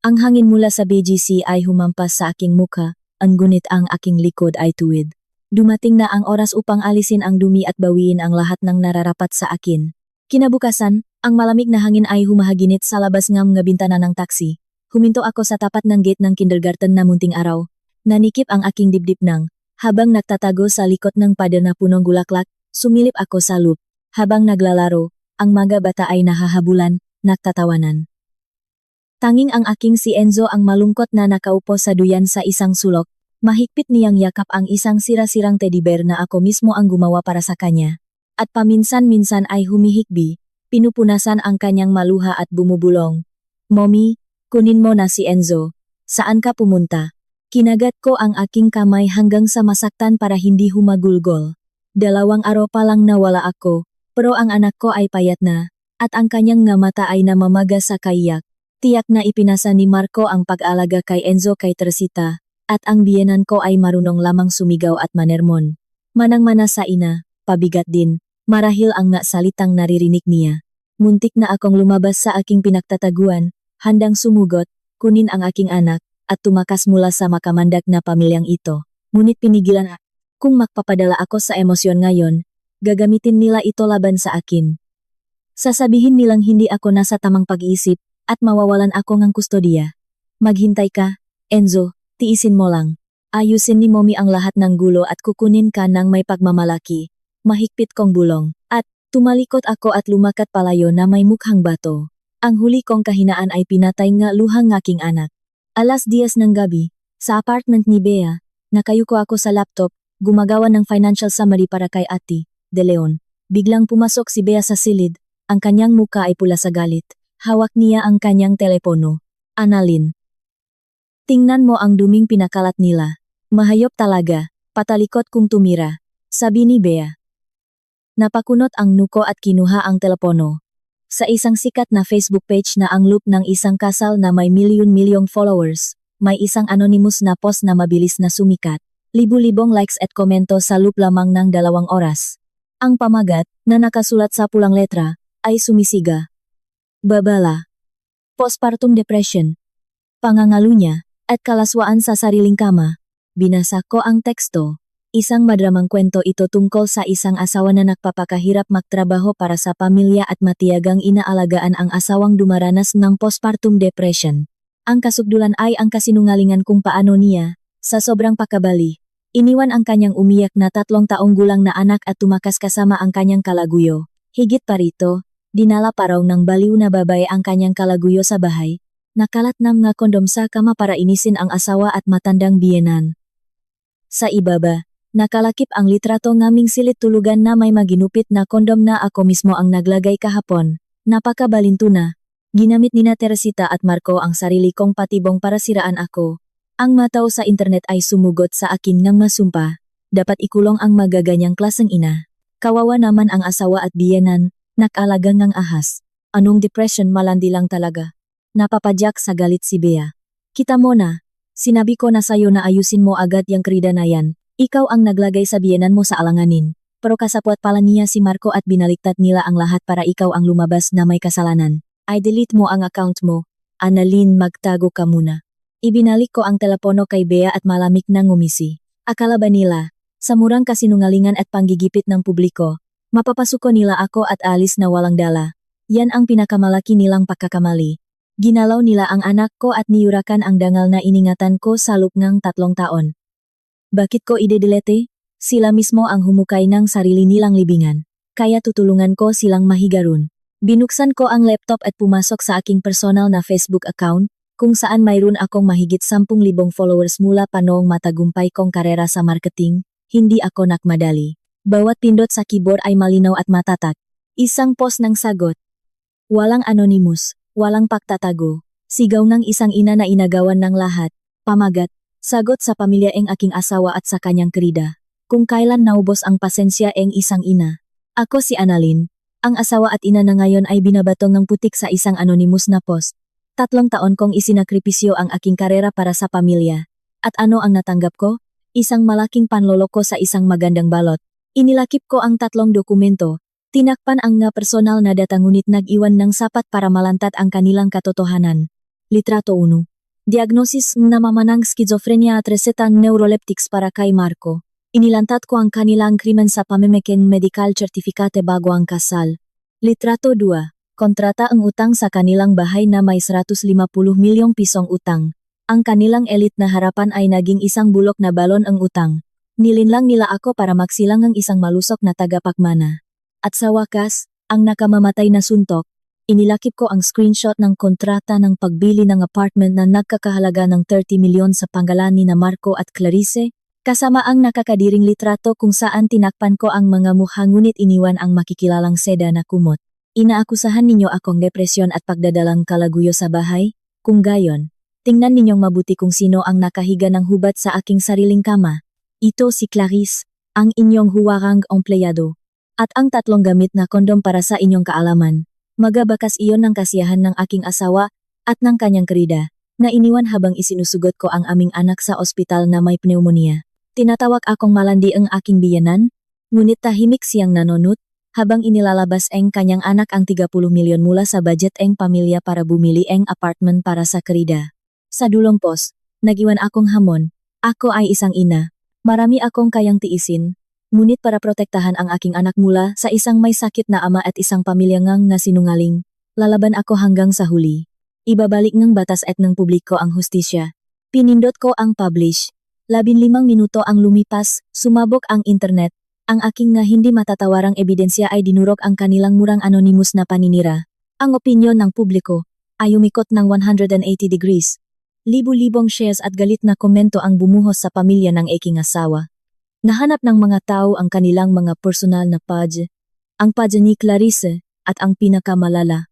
Ang hangin mula sa BGC ay humampas sa aking mukha. Ngunit ang aking likod ay tuwid. Dumating na ang oras upang alisin ang dumi at bawiin ang lahat ng nararapat sa akin. Kinabukasan, ang malamig na hangin ay humahaginit sa labas ng mga bintana ng taxi. Huminto ako sa tapat ng gate ng kindergarten na munting araw. Nanikip ang aking dibdib nang, habang nagtatago sa likod ng pada na punong bulaklak, sumilip ako sa loop. Habang naglalaro, ang mga bata ay nahahabulan, nagtatawanan. Tanging ang aking si Enzo ang malungkot na nakaupo sa duyan sa isang sulok. Mahigpit niyang yakap ang isang sira-sirang teddy bear na ako mismo ang gumawa para sa kanya. At paminsan-minsan ay humihikbi, pinupunasan ang kanyang maluha at bumubulong. Mommy, kunin mo na si Enzo. Saan ka pumunta? Kinagat ko ang aking kamay hanggang sa masaktan para hindi humagulgol. 2 araw pa lang nawala ako, pero ang anak ko ay payat na, at ang kanyang nga mata ay namamaga sa kayak. Tiyak na ipinasa ni Marco ang pag-alaga kay Enzo kay Teresita, at ang biyenan ko ay marunong lamang sumigaw at manermon. Manang-mana sa ina, pabigat din, marahil ang nga salitang naririnig niya. Muntik na akong lumabas sa aking pinagtataguan, handang sumugot, kunin ang aking anak, at tumakas mula sa makamandag na pamilyang ito. Ngunit pinigilan ako. Kung magpapadala ako sa emosyon ngayon, gagamitin nila ito laban sa akin. Sasabihin nilang hindi ako nasa tamang pag-iisip, at mawawalan ako ng kustodiya. Maghintay ka, Enzo, tiisin mo lang. Ayusin ni Mommy ang lahat ng gulo at kukunin ka ng may pagmamalaki. Mahigpit kong bulong. At tumalikot ako at lumakat palayo na may mukhang bato. Ang huli kong kahinaan ay pinatay nga luhang aking anak. 10:00 ng gabi, sa apartment ni Bea, nakayuko ako sa laptop, gumagawa ng financial summary para kay Ate De Leon. Biglang pumasok si Bea sa silid, ang kanyang muka ay pula sa galit. Hawak niya ang kanyang telepono. Annalyn. Tingnan mo ang duming pinakalat nila. Mahayop talaga. Patalikot kung tumira, sabi ni Bea. Napakunot ang nuko at kinuha ang telepono. Sa isang sikat na Facebook page na ang loop ng isang kasal na may milyon-milyong followers, may isang anonymous na post na mabilis na sumikat. Libu-libong likes at komento sa loop lamang ng 2 oras. Ang pamagat, na nakasulat sa pulang letra, ay sumisiga. Babala. Postpartum depression. Pangangalunya, at kalaswaan sa sariling kama. Binasa ko ang teksto. Isang madramang kwento ito tungkol sa isang asawa na nagpapakahirap magtrabaho para sa pamilya at matiyagang inaalagaan ang asawang dumaranas ng postpartum depression. Ang kasukdulan ay ang kasinungalingan kung paano niya, sa sobrang pakabali, iniwan ang kanyang umiyak na 3 taong gulang na anak at tumakas kasama ang kanyang kalaguyo. Higit pa rito, dinala pa raw ng baliw na babae ang kanyang kalaguyo sa bahay. Nakalat ng mga kondom sa kama para inisin ang asawa at matandang biyenan. Sa ibaba, nakalakip ang litrato ngaming silit tulugan na may maginupit na kondom na ako mismo ang naglagay kahapon. Napakabalinto na. Ginamit nina Teresita at Marco ang sarili kong patibong para siraan ako. Ang matao sa internet ay sumugot sa akin ng masumpa. Dapat ikulong ang magaganyang klaseng ina. Kawawa naman ang asawa at biyenan, nakalaga ng ahas. Anong depression, malandi lang talaga. Napapadyak sa galit si Bea. Kita mo na, sinabi ko na sayo na ayusin mo agad yang krida na yan. Ikaw ang naglagay sa biyenan mo sa alanganin. Pero kasapwat pala niya si Marco at binaliktad nila ang lahat para ikaw ang lumabas na may kasalanan. Ay delete mo ang account mo. Annalyn, magtago ka muna. Ibinalik ko ang telepono kay Bea at malamig na ngumisi. Akala ba nila, sa murang kasinungalingan at panggigipit ng publiko, mapapasuko nila ako at alis na walang dala. Yan ang pinakamalaki nilang pagkakamali. Ginalaw nila ang anak ko at niyurakan ang dangal na iningatan ko sa loob ng 3 taon. Bakit ko idedelete? Sila mismo ang humukay ng sarili nilang libingan. Kaya tutulungan ko silang mahigarun. Binuksan ko ang laptop at pumasok sa aking personal na Facebook account, kung saan mayroon akong mahigit 10,000 followers mula pa noong matagumpay kong karera sa marketing. Hindi ako nakmadali. Bawat pindot sa keyboard ay malinaw at matatak. Isang post ng sagot. Walang anonymous. Walang pagtatago. Sigaw ng isang ina na inagawan ng lahat. Pamagat. Sagot sa pamilya ang aking asawa at sa kanyang krida. Kung kailan naubos ang pasensya ang isang ina. Ako si Annalyn. Ang asawa at ina na ngayon ay binabatong ng putik sa isang anonymous na post. 3 taon kong isinakripisyo ang aking karera para sa pamilya. At ano ang natanggap ko? Isang malaking panloloko sa isang magandang balot. Inilakip ko ang 3 dokumento. Tinakpan ang nga personal na data ngunit nag-iwan ng sapat para malantad ang kanilang katotohanan. Litrato 1. Diagnosis namamanang schizophrenia at reseta neuroleptics para kay Marco. Inilantad ko ang kanilang krimen sa pamemekeng medical certificate bago ang kasal. Litrato 2. Kontrata ang utang sa kanilang bahay na may 150 milyong pisong utang. Ang kanilang elite na harapan ay naging isang bulok na balon ang utang. Nilinlang nila ako para magsilang ang isang malusok na tagapagmana. At sa wakas, ang nakamamatay na suntok, inilakip ko ang screenshot ng kontrata ng pagbili ng apartment na nagkakahalaga ng 30 milyon sa pangalan ni na Marco at Clarice, kasama ang nakakadiring litrato kung saan tinakpan ko ang mga mukha ngunit iniwan ang makikilalang seda na kumot. Inaakusahan ninyo akong depresyon at pagdadalang kalaguyo sa bahay? Kung gayon, tingnan ninyong mabuti kung sino ang nakahiga ng hubad sa aking sariling kama. Ito si Clarice, ang inyong huwarang empleyado. At ang 3 gamit na kondom para sa inyong kaalaman. Magabakas iyon ng kasiyahan ng aking asawa at ng kanyang krida, na iniwan habang isinusugot ko ang aming anak sa ospital na may pneumonia. Tinatawag akong malandi ang aking biyenan, ngunit tahimik siyang nanonot, habang inilalabas ang kanyang anak ang 30 milyon mula sa budget ang pamilya para bumili ang apartment para sa krida. Sa dulong post, nagiwan akong hamon. Ako ay isang ina. Marami akong kayang tiisin. Ngunit para protektahan ang aking anak mula sa isang may sakit na ama at isang pamilya ngang na sinungaling, lalaban ako hanggang sa huli. Ibabalik ng batas at ng publiko ang hustisya. Pinindot ko ang publish. 15 minuto ang lumipas, sumabog ang internet. Ang aking nga hindi matatawarang ebidensya ay dinurog ang kanilang murang anonymous na paninira. Ang opinyon ng publiko ay umikot ng 180 degrees. Libu-libong shares at galit na komento ang bumuhos sa pamilya ng aking asawa. Nahanap ng mga tao ang kanilang mga personal na page, ang page ni Clarice, at ang pinakamalala,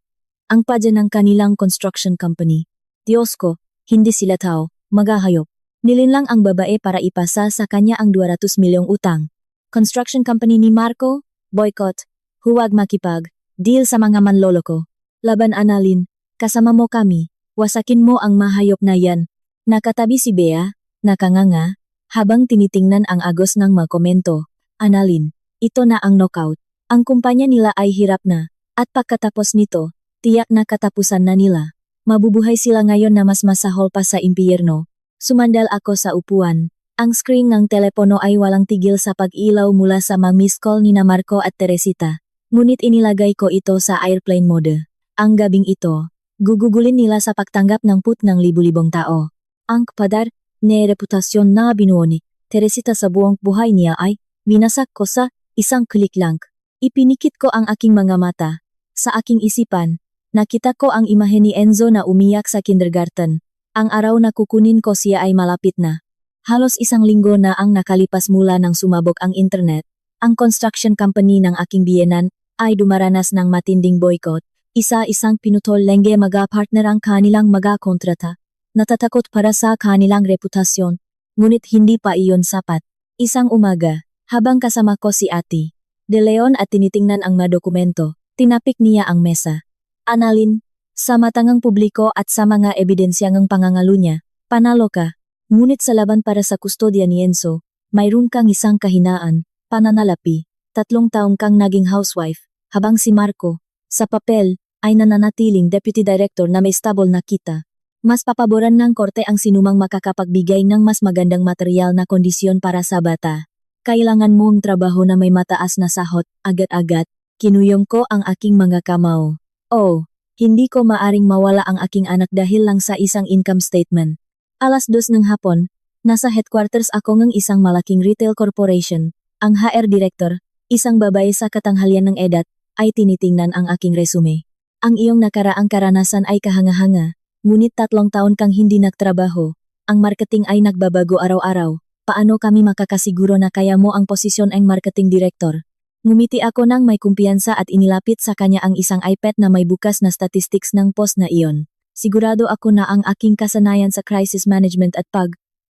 ang page ng kanilang construction company. Diyos ko, hindi sila tao, magahayop. Nilinlang ang babae para ipasa sa kanya ang 200 milyong utang. Construction company ni Marco, boycott, huwag makipag, deal sa mga manloloko. Laban Annalyn, kasama mo kami, wasakin mo ang mahayop na yan. Nakatabi si Bea, nakanganga, habang tinitingnan ang agos ng mga komento. Annalyn, ito na ang knockout. Ang kumpanya nila ay hirap na, at pagkatapos nito, tiyak na katapusan na nila. Mabubuhay sila ngayon na mas masahol pa sa impyerno. Sumandal ako sa upuan. Ang screen ng telepono ay walang tigil sa pag-ilaw mula sa mga missed call ni na Marco at Teresita. Ngunit inilagay ko ito sa airplane mode. Ang gabing ito, gugugulin nila sa pagtanggap ng ng libu-libong tao. Ang kapadar, na reputasyon na binuo ni Teresita sa buong buhay niya ay winasak ko sa isang klik lang. Ipinikit ko ang aking mga mata. Sa aking isipan, nakita ko ang imahe ni Enzo na umiyak sa kindergarten. Ang araw na kukunin ko siya ay malapit na. Halos isang linggo na ang nakalipas mula nang sumabog ang internet. Ang construction company ng aking biyenan ay dumaranas ng matinding boycott. Isa-isang pinutol lengge partner ang kanilang kontrata. Natatakot para sa kanilang reputasyon. Ngunit hindi pa iyon sapat. Isang umaga, habang kasama ko si Ate De Leon at tinitingnan ang mga dokumento, tinapik niya ang mesa. Annalyn, sa matangang publiko at sa mga ebidensyang pangangalo niya, panalo ka. Ngunit sa laban para sa kustodya ni Enzo, mayroon kang isang kahinaan, pananalapi. 3 taong kang naging housewife, habang si Marco, sa papel, ay nananatiling deputy director na may stable na kita. Mas papaboran ng korte ang sinumang makakapagbigay ng mas magandang material na kondisyon para sa bata. Kailangan mong trabaho na may mataas na sahot, agad-agad. Kinuyom ko ang aking mga kamao. Oh, hindi ko maaring mawala ang aking anak dahil lang sa isang income statement. 2:00 ng hapon, nasa headquarters ako ng isang malaking retail corporation. Ang HR director, isang babae sa katanghalian ng edad, ay tinitingnan ang aking resume. Ang iyong nakaraang karanasan ay kahanga-hanga. Ngunit 3 taon kang hindi nagtrabaho. Ang marketing ay nagbabago araw-araw. Paano kami makakasiguro na kaya mo ang posisyon ng marketing director? Ngumiti ako nang may kumpiyansa at inilapit sa kanya ang isang iPad na may bukas na statistics ng post na iyon. Sigurado ako na ang aking kasanayan sa crisis management at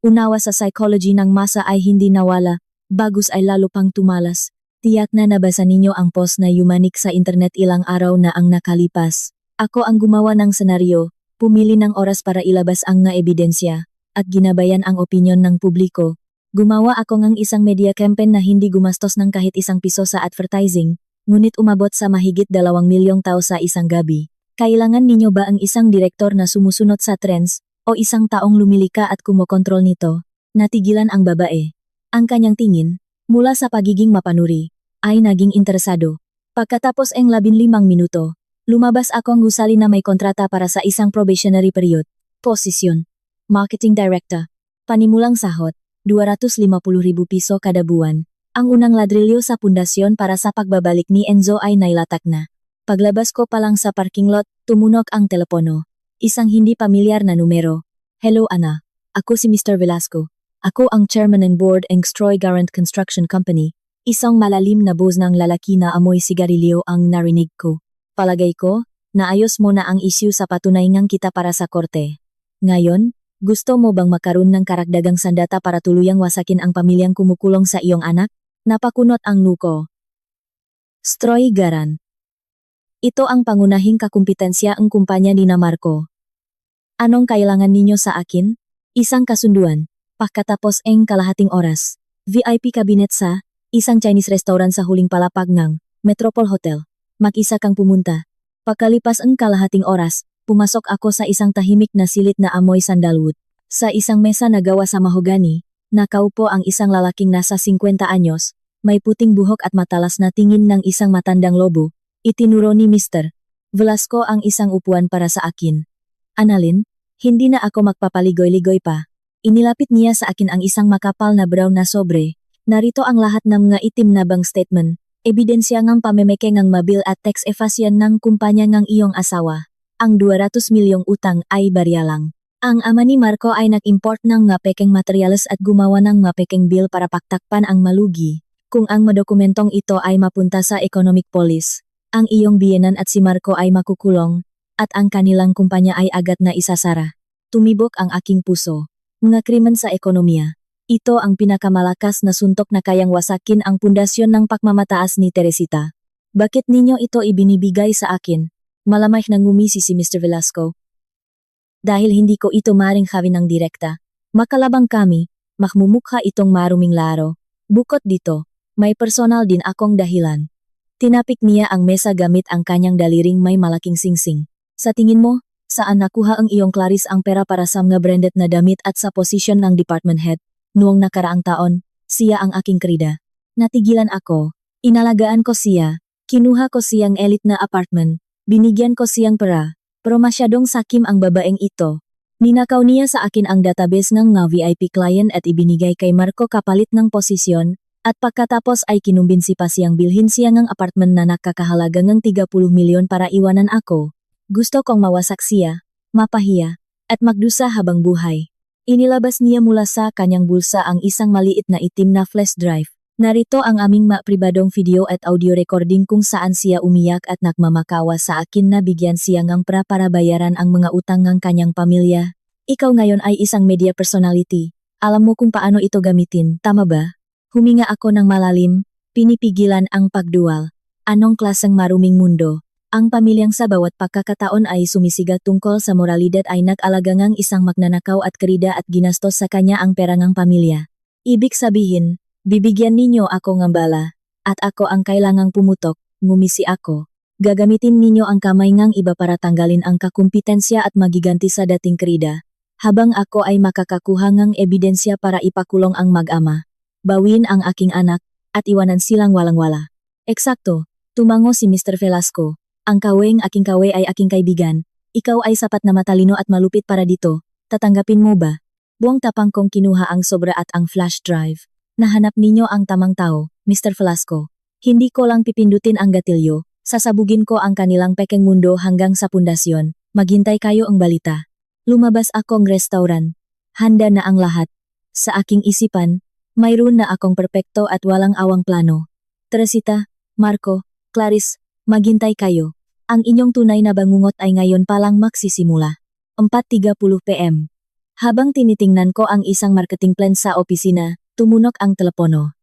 unawa sa psychology ng masa ay hindi nawala, bagus ay lalo pang tumalas. Tiyak na nabasa ninyo ang post na yumanik sa internet ilang araw na ang nakalipas. Ako ang gumawa ng senaryo. Pumili ng oras para ilabas ang nga ebidensya, at ginabayan ang opinyon ng publiko. Gumawa ako ng isang media campaign na hindi gumastos ng kahit isang piso sa advertising, ngunit umabot sa mahigit 2 milyong tao sa isang gabi. Kailangan ninyo ba ang isang direktor na sumusunod sa trends, o isang taong lumilika at kumokontrol nito? Natigilan ang babae. Ang kanyang tingin, mula sa pagiging mapanuri, ay naging interesado. Pagkatapos ng 15 minuto, lumabas akong gusali na may kontrata para sa isang probationary period. Posisyon, Marketing Director. Panimulang sahot, 250,000 piso kada buwan. Ang unang ladrilyo sa pundasyon para sa pagbabalik ni Enzo ay nailatak na. Paglabas ko pa lang sa parking lot, tumunog ang telepono. Isang hindi pamilyar na numero. Hello Ana, ako si Mr. Velasco. Ako ang chairman ng board ng Stroy Garant Construction Company. Isang malalim na boses ng lalaki na amoy sigarilyo ang narinig ko. Palagay ko, naayos mo na ang issue sa patunayan kita para sa korte. Ngayon, gusto mo bang makaroon ng karagdagang sandata para tuluyang wasakin ang pamilyang kumukulong sa iyong anak? Napakunot ang nuko. Stroy Garant. Ito ang pangunahing kakumpetensya ang kumpanya ni na Marco. Anong kailangan ninyo sa akin? Isang kasunduan. Pagkatapos ng kalahating oras, VIP cabinet sa isang Chinese restaurant sa huling palapag ng Metropole Hotel. Mag-isa kang pumunta. Pagkalipas ang kalahating oras, pumasok ako sa isang tahimik na silit na amoy sandalwood. Sa isang mesa na gawa sa mahogani, nakaupo ang isang lalaking nasa 50 anyos, may puting buhok at matalas na tingin ng isang matandang lobo. Itinuro ni Mr. Velasco ang isang upuan para sa akin. Annalyn, hindi na ako magpapaligoy-ligoy pa. Inilapit niya sa akin ang isang makapal na brown na sobre. Narito ang lahat ng mga itim na bank statement. Ebidensya ng pamemeke ng mabil at tax evasion ng kumpanya ng iyong asawa. Ang 200 milyong utang ay barya lang. Ang ama ni Marco ay nag-import ng mga pekeng materyales at gumawa ng mga pekeng bill para paktakpan ang malugi. Kung ang madokumentong ito ay mapunta sa economic police, ang iyong biyenan at si Marco ay makukulong, at ang kanilang kumpanya ay agad na isasara. Tumibok ang aking puso. mga krimen sa ekonomiya. Ito ang pinakamalakas na suntok na kayang wasakin ang pundasyon ng pagmamataas ni Teresita. Bakit ninyo ito ibinibigay sa akin? Malamay nang ngumisi si Mr. Velasco. Dahil hindi ko ito maring hawin ng direkta. Makalabang kami, makmumukha itong maruming laro. Bukod dito, may personal din akong dahilan. Tinapik niya ang mesa gamit ang kanyang daliring may malaking singsing. Sa tingin mo, saan nakuha ang iyong Clarice ang pera para sa mga branded na damit at sa posisyon ng department head? Noong nakaraang taon, siya ang aking krida. Natigilan ako, inalagaan ko siya, kinuha ko siyang elite na apartment, binigyan ko siyang pera, pero masyadong sakim ang babaeng ito. Ninakaw niya sa akin ang database ng mga VIP client at ibinigay kay Marco kapalit ng posisyon, at pagkatapos ay kinumbinsi pa siyang bilhin siya ng apartment na nakakahalaga ng 30 milyon para iwanan ako. Gusto kong mawasak siya, mapahiya, at magdusa habang buhay. Inilabas niya mula sa kanyang bulsa ang isang maliit na itim na flash drive. Narito ang aming pribadong video at audio recording kung saan siya umiyak at nagmamakawa sa akin na bigyan siya ng pera para bayaran ang mga utang ng kanyang pamilya. Ikaw ngayon ay isang media personality. Alam mo kung paano ito gamitin, tama ba? Huminga ako ng malalim, pinipigilan ang pagduwal. Anong klaseng maruming mundo? Ang pamilyang sa bawat pagkakataon ay sumisigat tungkol sa moralidad ay nag-alaga ngang isang magnanakaw at krida at ginastos sa kanya ang pera ng pamilya. Ibig sabihin, bibigyan ninyo ako ng bala, at ako ang kailangang pumutok, ngumisi ako. Gagamitin ninyo ang kamay ngang iba para tanggalin ang kakumpetensya at magiganti sa dating krida. Habang ako ay makakakuha ng ebidensya para ipakulong ang mag-ama. Bawin ang aking anak, at iwanan silang walang-wala. Eksakto, tumango si Mr. Velasco. Ang aking kawe ay aking kaibigan. Ikaw ay sapat na matalino at malupit para dito. Tatanggapin mo ba? Buong tapang kong kinuha ang sobra at ang flash drive. Nahanap ninyo ang tamang tao, Mr. Velasco. Hindi ko lang pipindutin ang gatilyo. Sasabugin ko ang kanilang pekeng mundo hanggang sa pundasyon. Maghintay kayo ang balita. Lumabas akong restaurant. Handa na ang lahat. Sa aking isipan, mayroon na akong perpekto at walang awang plano. Teresita, Marco, Clarice, maghintay kayo. Ang inyong tunay na bangungot ay ngayon palang magsisimula. 4:30 PM. Habang tinitingnan ko ang isang marketing plan sa opisina, tumunok ang telepono.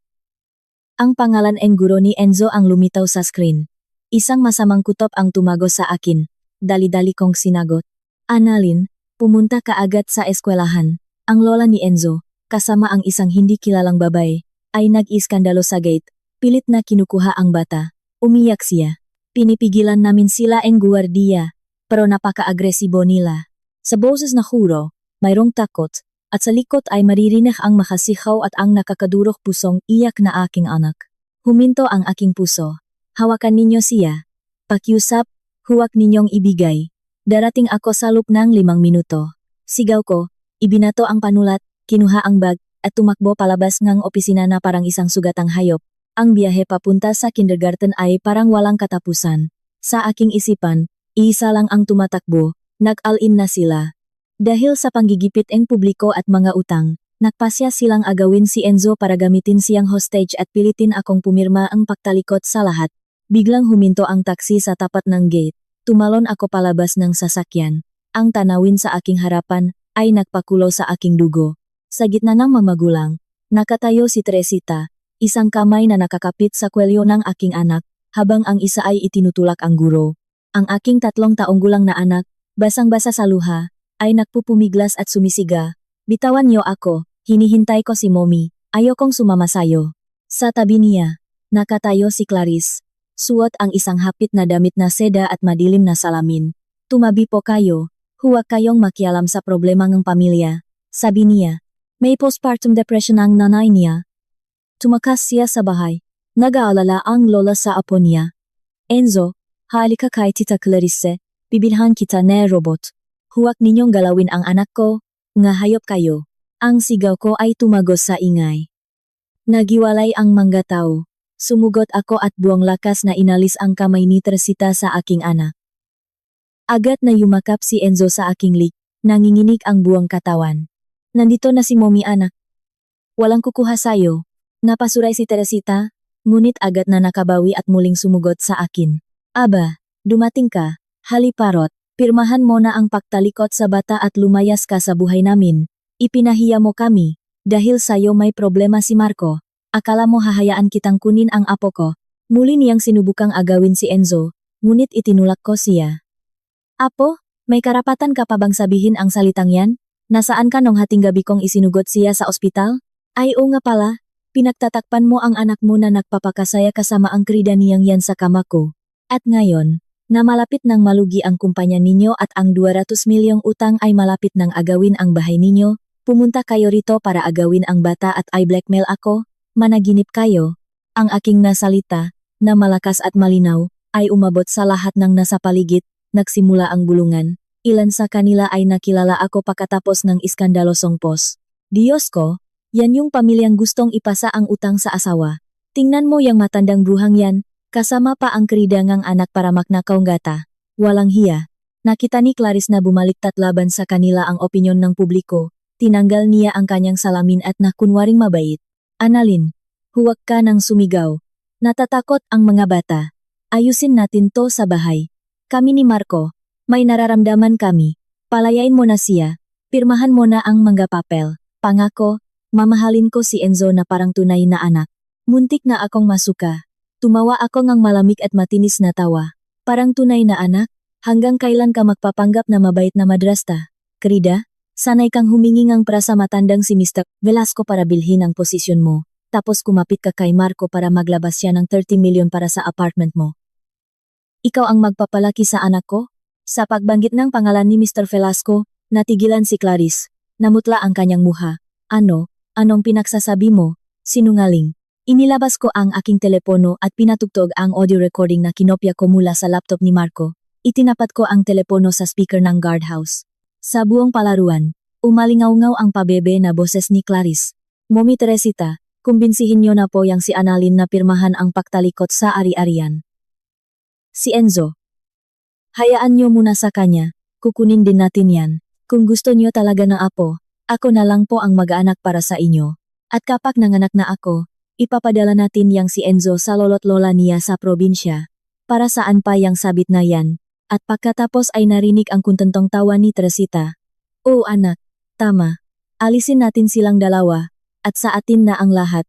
Ang pangalan ng guro ni Enzo ang lumitaw sa screen. Isang masamang kutob ang tumago sa akin. Dali-dali kong sinagot. Annalyn, pumunta ka agad sa eskwelahan. Ang lola ni Enzo, kasama ang isang hindi kilalang babae, ay nag-iskandalo sa gate. Pilit na kinukuha ang bata. Umiyak siya. Pinipigilan namin sila ang guwardiya, pero napaka-agresibo nila. Sa boses na huro, mayroong takot, at sa likod ay maririnig ang makasihaw at ang nakakadurok pusong iyak na aking anak. Huminto ang aking puso. Hawakan ninyo siya. Pakiusap, huwag ninyong ibigay. Darating ako sa loob ng 5 minuto. Sigaw ko, ibinato ang panulat, kinuha ang bag, at tumakbo palabas ng opisina na parang isang sugatang hayop. Ang biyahe papunta sa kindergarten ay parang walang katapusan. Sa aking isipan, iisa lang ang tumatakbo, nag-all-in na sila. Dahil sa panggigipit ng publiko at mga utang, nagpasya silang agawin si Enzo para gamitin siyang hostage at pilitin akong pumirma ang pagtalikot sa lahat. Biglang huminto ang taksi sa tapat ng gate. Tumalon ako palabas ng sasakyan. Ang tanawin sa aking harapan ay nagpakulo sa aking dugo. Sa gitna ng mga magulang, nakatayo si Teresita. Isang kamay na nakakapit sa kwelyo ng aking anak, habang ang isa ay itinutulak ang guro. Ang aking 3 taong gulang na anak, basang-basa sa luha, ay nagpupumiglas at sumisiga. Bitawan niyo ako, hinihintay ko si mommy, ayokong sumama sayo. Sa tabi niya, nakatayo si Clarice. Suot ang isang hapit na damit na seda at madilim na salamin. Tumabi po kayo, huwag kayong makialam sa problema ng pamilya. Sabi niya, may postpartum depression ang nanay niya. Tumakas siya sa bahay. Nag-aalala ang lola sa apo niya. Enzo, halika kay Tita Clarice, bibilhan kita na robot. Huwag ninyong galawin ang anak ko, nga hayop kayo. Ang sigaw ko ay tumagos sa ingay. Nagiwalay ang mga tao. Sumugot ako at buong lakas na inalis ang kamay ni Teresita sa aking anak. Agad na yumakap si Enzo sa aking lik, nanginginig ang buong katawan. Nandito na si mommy anak. Walang kukuha sayo. Napasuray si Teresita, ngunit agad na nakabawi at muling sumugot sa akin. Aba, dumating ka, haliparot, pirmahan mo na ang pagtalikot sa bata at lumayas ka sa buhay namin. Ipinahiya mo kami. Dahil sayo may problema si Marco. Akala mo hahayaan kitang kunin ang apo ko. Muli niyang sinubukang agawin si Enzo, ngunit itinulak ko siya. Apo, may karapatan ka pa bang sabihin ang salitang yan? Nasaan ka nung hating gabi kong isinugot siya sa ospital? Ay oo nga pala, pinagtatakpan mo ang anak mo na nagpapakasaya kasama ang krida niyang yan sa kama ko. At ngayon, na malapit nang malugi ang kumpanya ninyo at ang 200 milyong utang ay malapit nang agawin ang bahay ninyo, pumunta kayo rito para agawin ang bata at i-blackmail ako? Managinip kayo. Ang aking nasalita, na malakas at malinaw, ay umabot sa lahat ng nasa paligid. Nagsimula ang bulungan. Ilan sa kanila ay nakilala ako pagkatapos ng iskandalosong post. Diyos ko, yan yung pamilyang gustong ipasa ang utang sa asawa. Tingnan mo yung matandang bruhang yan, kasama pa ang kridangang anak para maknakaw gata. Walang hiya. Nakita ni Clarice na bumaliktad laban sa kanila ang opinyon ng publiko. Tinanggal niya ang kanyang salamin at nakunwaring mabait. Annalyn, huwag ka nang sumigaw. Natatakot ang mga bata. Ayusin natin to sa bahay. Kami ni Marco, may nararamdaman kami. Palayain mo na siya. Pirmahan mo na ang mga papel. Pangako, mamahalin ko si Enzo na parang tunay na anak. Muntik na akong masuka. Tumawa ako ngang malamig at matinis na tawa. Parang tunay na anak? Hanggang kailan ka magpapanggap na mabait na madrasta? Krida, sanay kang humingi ng para sa matandang si Mr. Velasco para bilhin ang posisyon mo. Tapos kumapit ka kay Marco para maglabas siya ng 30 milyon para sa apartment mo. Ikaw ang magpapalaki sa anak ko? Sa pagbanggit ng pangalan ni Mr. Velasco, natigilan si Clarice. Namutla ang kanyang muha. Anong pinagsasabi mo? Sinungaling. Inilabas ko ang aking telepono at pinatugtog ang audio recording na kinopya ko mula sa laptop ni Marco. Itinapat ko ang telepono sa speaker ng guardhouse. Sa buong palaruan, umalingaw-ngaw ang pabebe na boses ni Clarice. Mommy Teresita, kumbinsihin niyo na po yang si Annalyn na pirmahan ang paktalikot sa ari-arian. Si Enzo. Hayaan niyo muna sa kanya, kukunin din natin yan. Kung gusto niyo talaga ng apo, ako na lang po ang mag-aanak para sa inyo. At kapag nanganak na ako, ipapadala natin yang si Enzo sa lolo't lola niya sa probinsya. Para saan pa yang sabit na yan? At pagkatapos ay narinig ang kuntentong tawa ni Teresita. Oo anak, tama. Alisin natin silang dalawa, at sa atin na ang lahat.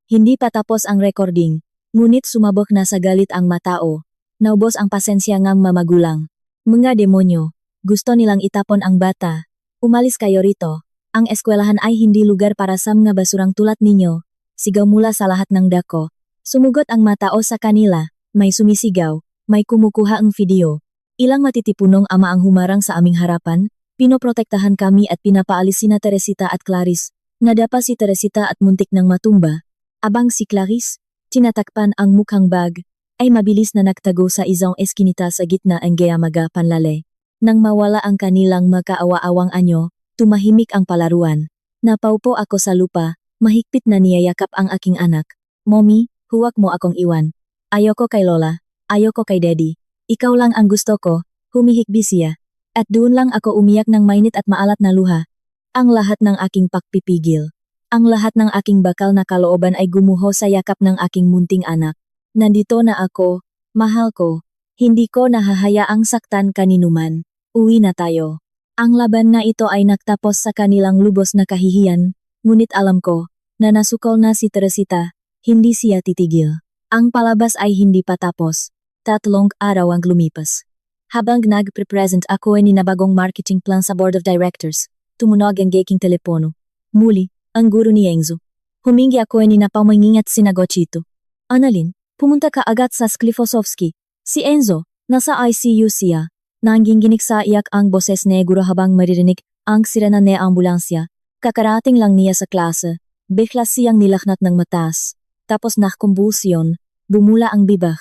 Hindi pa tapos ang recording, ngunit sumabog na sa galit ang matao. Naubos ang pasensya ng mamagulang. Mga demonyo, gusto nilang itapon ang bata. Umalis kayo rito. Ang eskwelahan ay hindi lugar para sa mga basurang tulad ninyo. Sigaw mula sa lahat ng dako. Sumugot ang matao sa kanila, may sumisigaw, may kumukuha ang video. Ilang matitipunong ama ang humarang sa aming harapan, pinoprotektahan kami at pinapaalis sina Teresita at Clarice. Nadapa si Teresita at muntik ng matumba. Abang si Clarice, tinatakpan ang mukhang bag, ay mabilis na nagtago sa isang eskinita sa gitna ang gayamaga panlale. Nang mawala ang kanilang makaawa-awang anyo, tumahimik ang palaruan. Napaupo ako sa lupa, mahigpit na niyayakap ang aking anak. Mommy, huwag mo akong iwan. Ayoko kay Lola, ayoko kay Daddy. Ikaw lang ang gusto ko, humihikbi siya. At doon lang ako umiyak ng mainit at maalat na luha. Ang lahat ng aking pagpipigil. Ang lahat ng aking bakal na kalooban ay gumuho sa yakap ng aking munting anak. Nandito na ako, mahal ko. Hindi ko nahahayaang saktan kaninuman. Uwi na tayo. Ang laban na ito ay nagtapos sa kanilang lubos na kahihiyan, ngunit alam ko, na nasukol na si Teresita, hindi siya titigil. Ang palabas ay hindi pa tapos. 3 araw ang lumipas. Habang nagpre-present ako ay ninabagong marketing plan sa board of directors, tumunog ang aking telepono. Muli, ang guro ni Enzo. Humingi ako ay ninapamangingat sinagot ito. Annalyn, pumunta ka agad sa Sklifosovsky. Si Enzo, nasa ICU siya. Nangginginig sa iyak ang boses ni guro habang maririnig ang sirena ng ambulansya. Kakarating lang niya sa klase. Bigla siyang nilaknat ng mataas. Tapos nakumbulsyon, bumula ang bibak.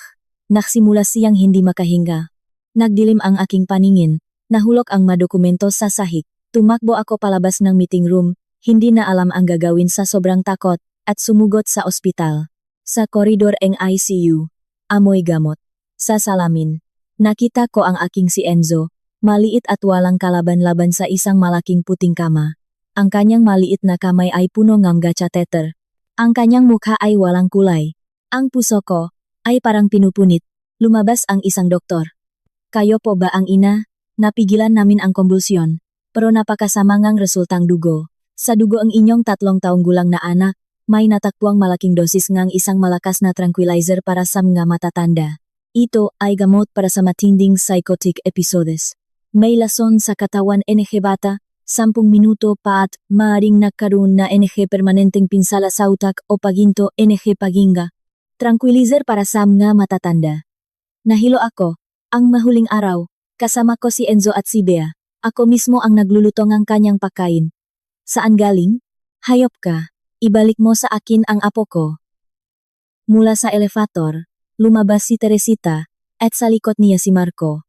Naksimula siyang hindi makahinga. Nagdilim ang aking paningin. Nahulog ang madokumento sa sahig. Tumakbo ako palabas ng meeting room. Hindi na alam ang gagawin sa sobrang takot at sumugot sa ospital. Sa koridor ng ICU, amoy gamot. Sa salamin, nakita ko ang aking si Enzo, maliit at walang kalaban-laban sa isang malaking puting kama. Ang kanyang maliit na kamay ay puno ng catheter. Ang kanyang mukha ay walang kulay. Ang puso ko ay parang pinupunit. Lumabas ang isang doktor. Kayo po ba ang ina? Napigilan namin ang konvulsyon, pero napakasama ngang resultang dugo. Sa dugo ang inyong 3 taong gulang na anak, may natakpuang malaking dosis ngang isang malakas na tranquilizer para sa mga matatanda. Ito ay gamot para sa matinding psychotic episodes. May lason sa katawan NG bata, 10 minuto pa at maaaring nagkaroon na NG permanenteng pinsala sa utak o paginto NG paginga. Tranquilizer para sa mga matatanda. Nahilo ako, ang mahuling araw, kasama ko si Enzo at si Bea. Ako mismo ang nagluluto ng kanyang pagkain. Saan galing? Hayop ka, ibalik mo sa akin ang apo ko. Mula sa elevator, lumabas si Teresita, at sa likod niya si Marco.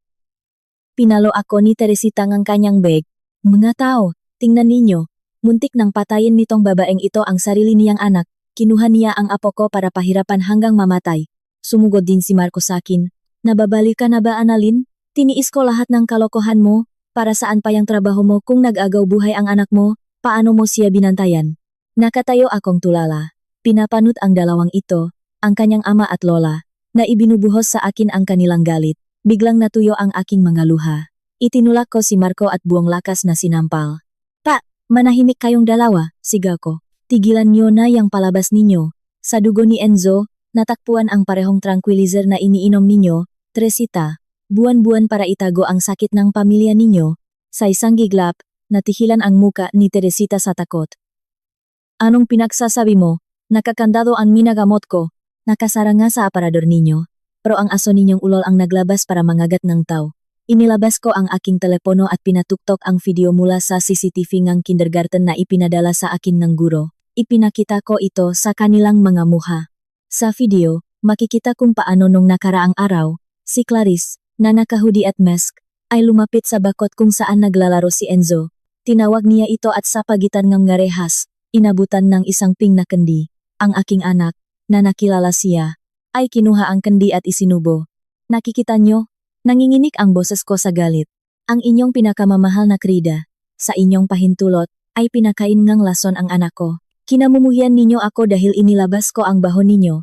Pinalo ako ni Teresita ng kanyang bag. Mga tao, tingnan ninyo, muntik nang patayin nitong babaeng ito ang sarili niyang anak, kinuha niya ang apo ko para pahirapan hanggang mamatay. Sumugod din si Marco sa akin. Nababaliw ka na ba, Annalyn? Tiniis ko lahat ng kalokohan mo, para saan pa yung trabaho mo kung nag-agaw buhay ang anak mo, paano mo siya binantayan? Nakatayo akong tulala. Pinapanot ang dalawang ito, ang kanyang ama at lola, na ibinubuhos sa akin ang kanilang galit. Biglang natuyo ang aking mga luha. Itinulak ko si Marco at buong lakas na sinampal. Pa, manahimik kayong dalawa, sigaw ko. Tigilan niyo na yang palabas ninyo. Sa dugo ni Enzo, natakpuan ang parehong tranquilizer na iniinom ninyo, Teresita. Buwan-buwan para itago ang sakit ng pamilya ninyo. Sa isang giglap, natihilan ang muka ni Teresita sa takot. Anong pinagsasabi mo? Nakakandado ang minagamot ko. Nakasara nga sa aparador ninyo. Pero ang aso ninyong ulol ang naglabas para mangagat ng tao. Inilabas ko ang aking telepono at pinatuktok ang video mula sa CCTV ng kindergarten na ipinadala sa akin ng guro. Ipinakita ko ito sa kanilang mga muha. Sa video, makikita kung paano nung nakaraang araw, si Clarice, na naka-hoodie at mask, ay lumapit sa bakod kung saan naglalaro si Enzo. Tinawag niya ito at sa pagitan ng ngarehas, inabutan ng isang pink na kandi. Ang aking anak, na nakilala siya, ay kinuha ang kandi at isinubo. Nakikita nyo? Nanginginig ang boses ko sa galit. Ang inyong pinakamamahal na krida, sa inyong pahintulot, ay pinakain ngang lason ang anak ko. Kinamumuhian ninyo ako dahil inilabas ko ang baho ninyo.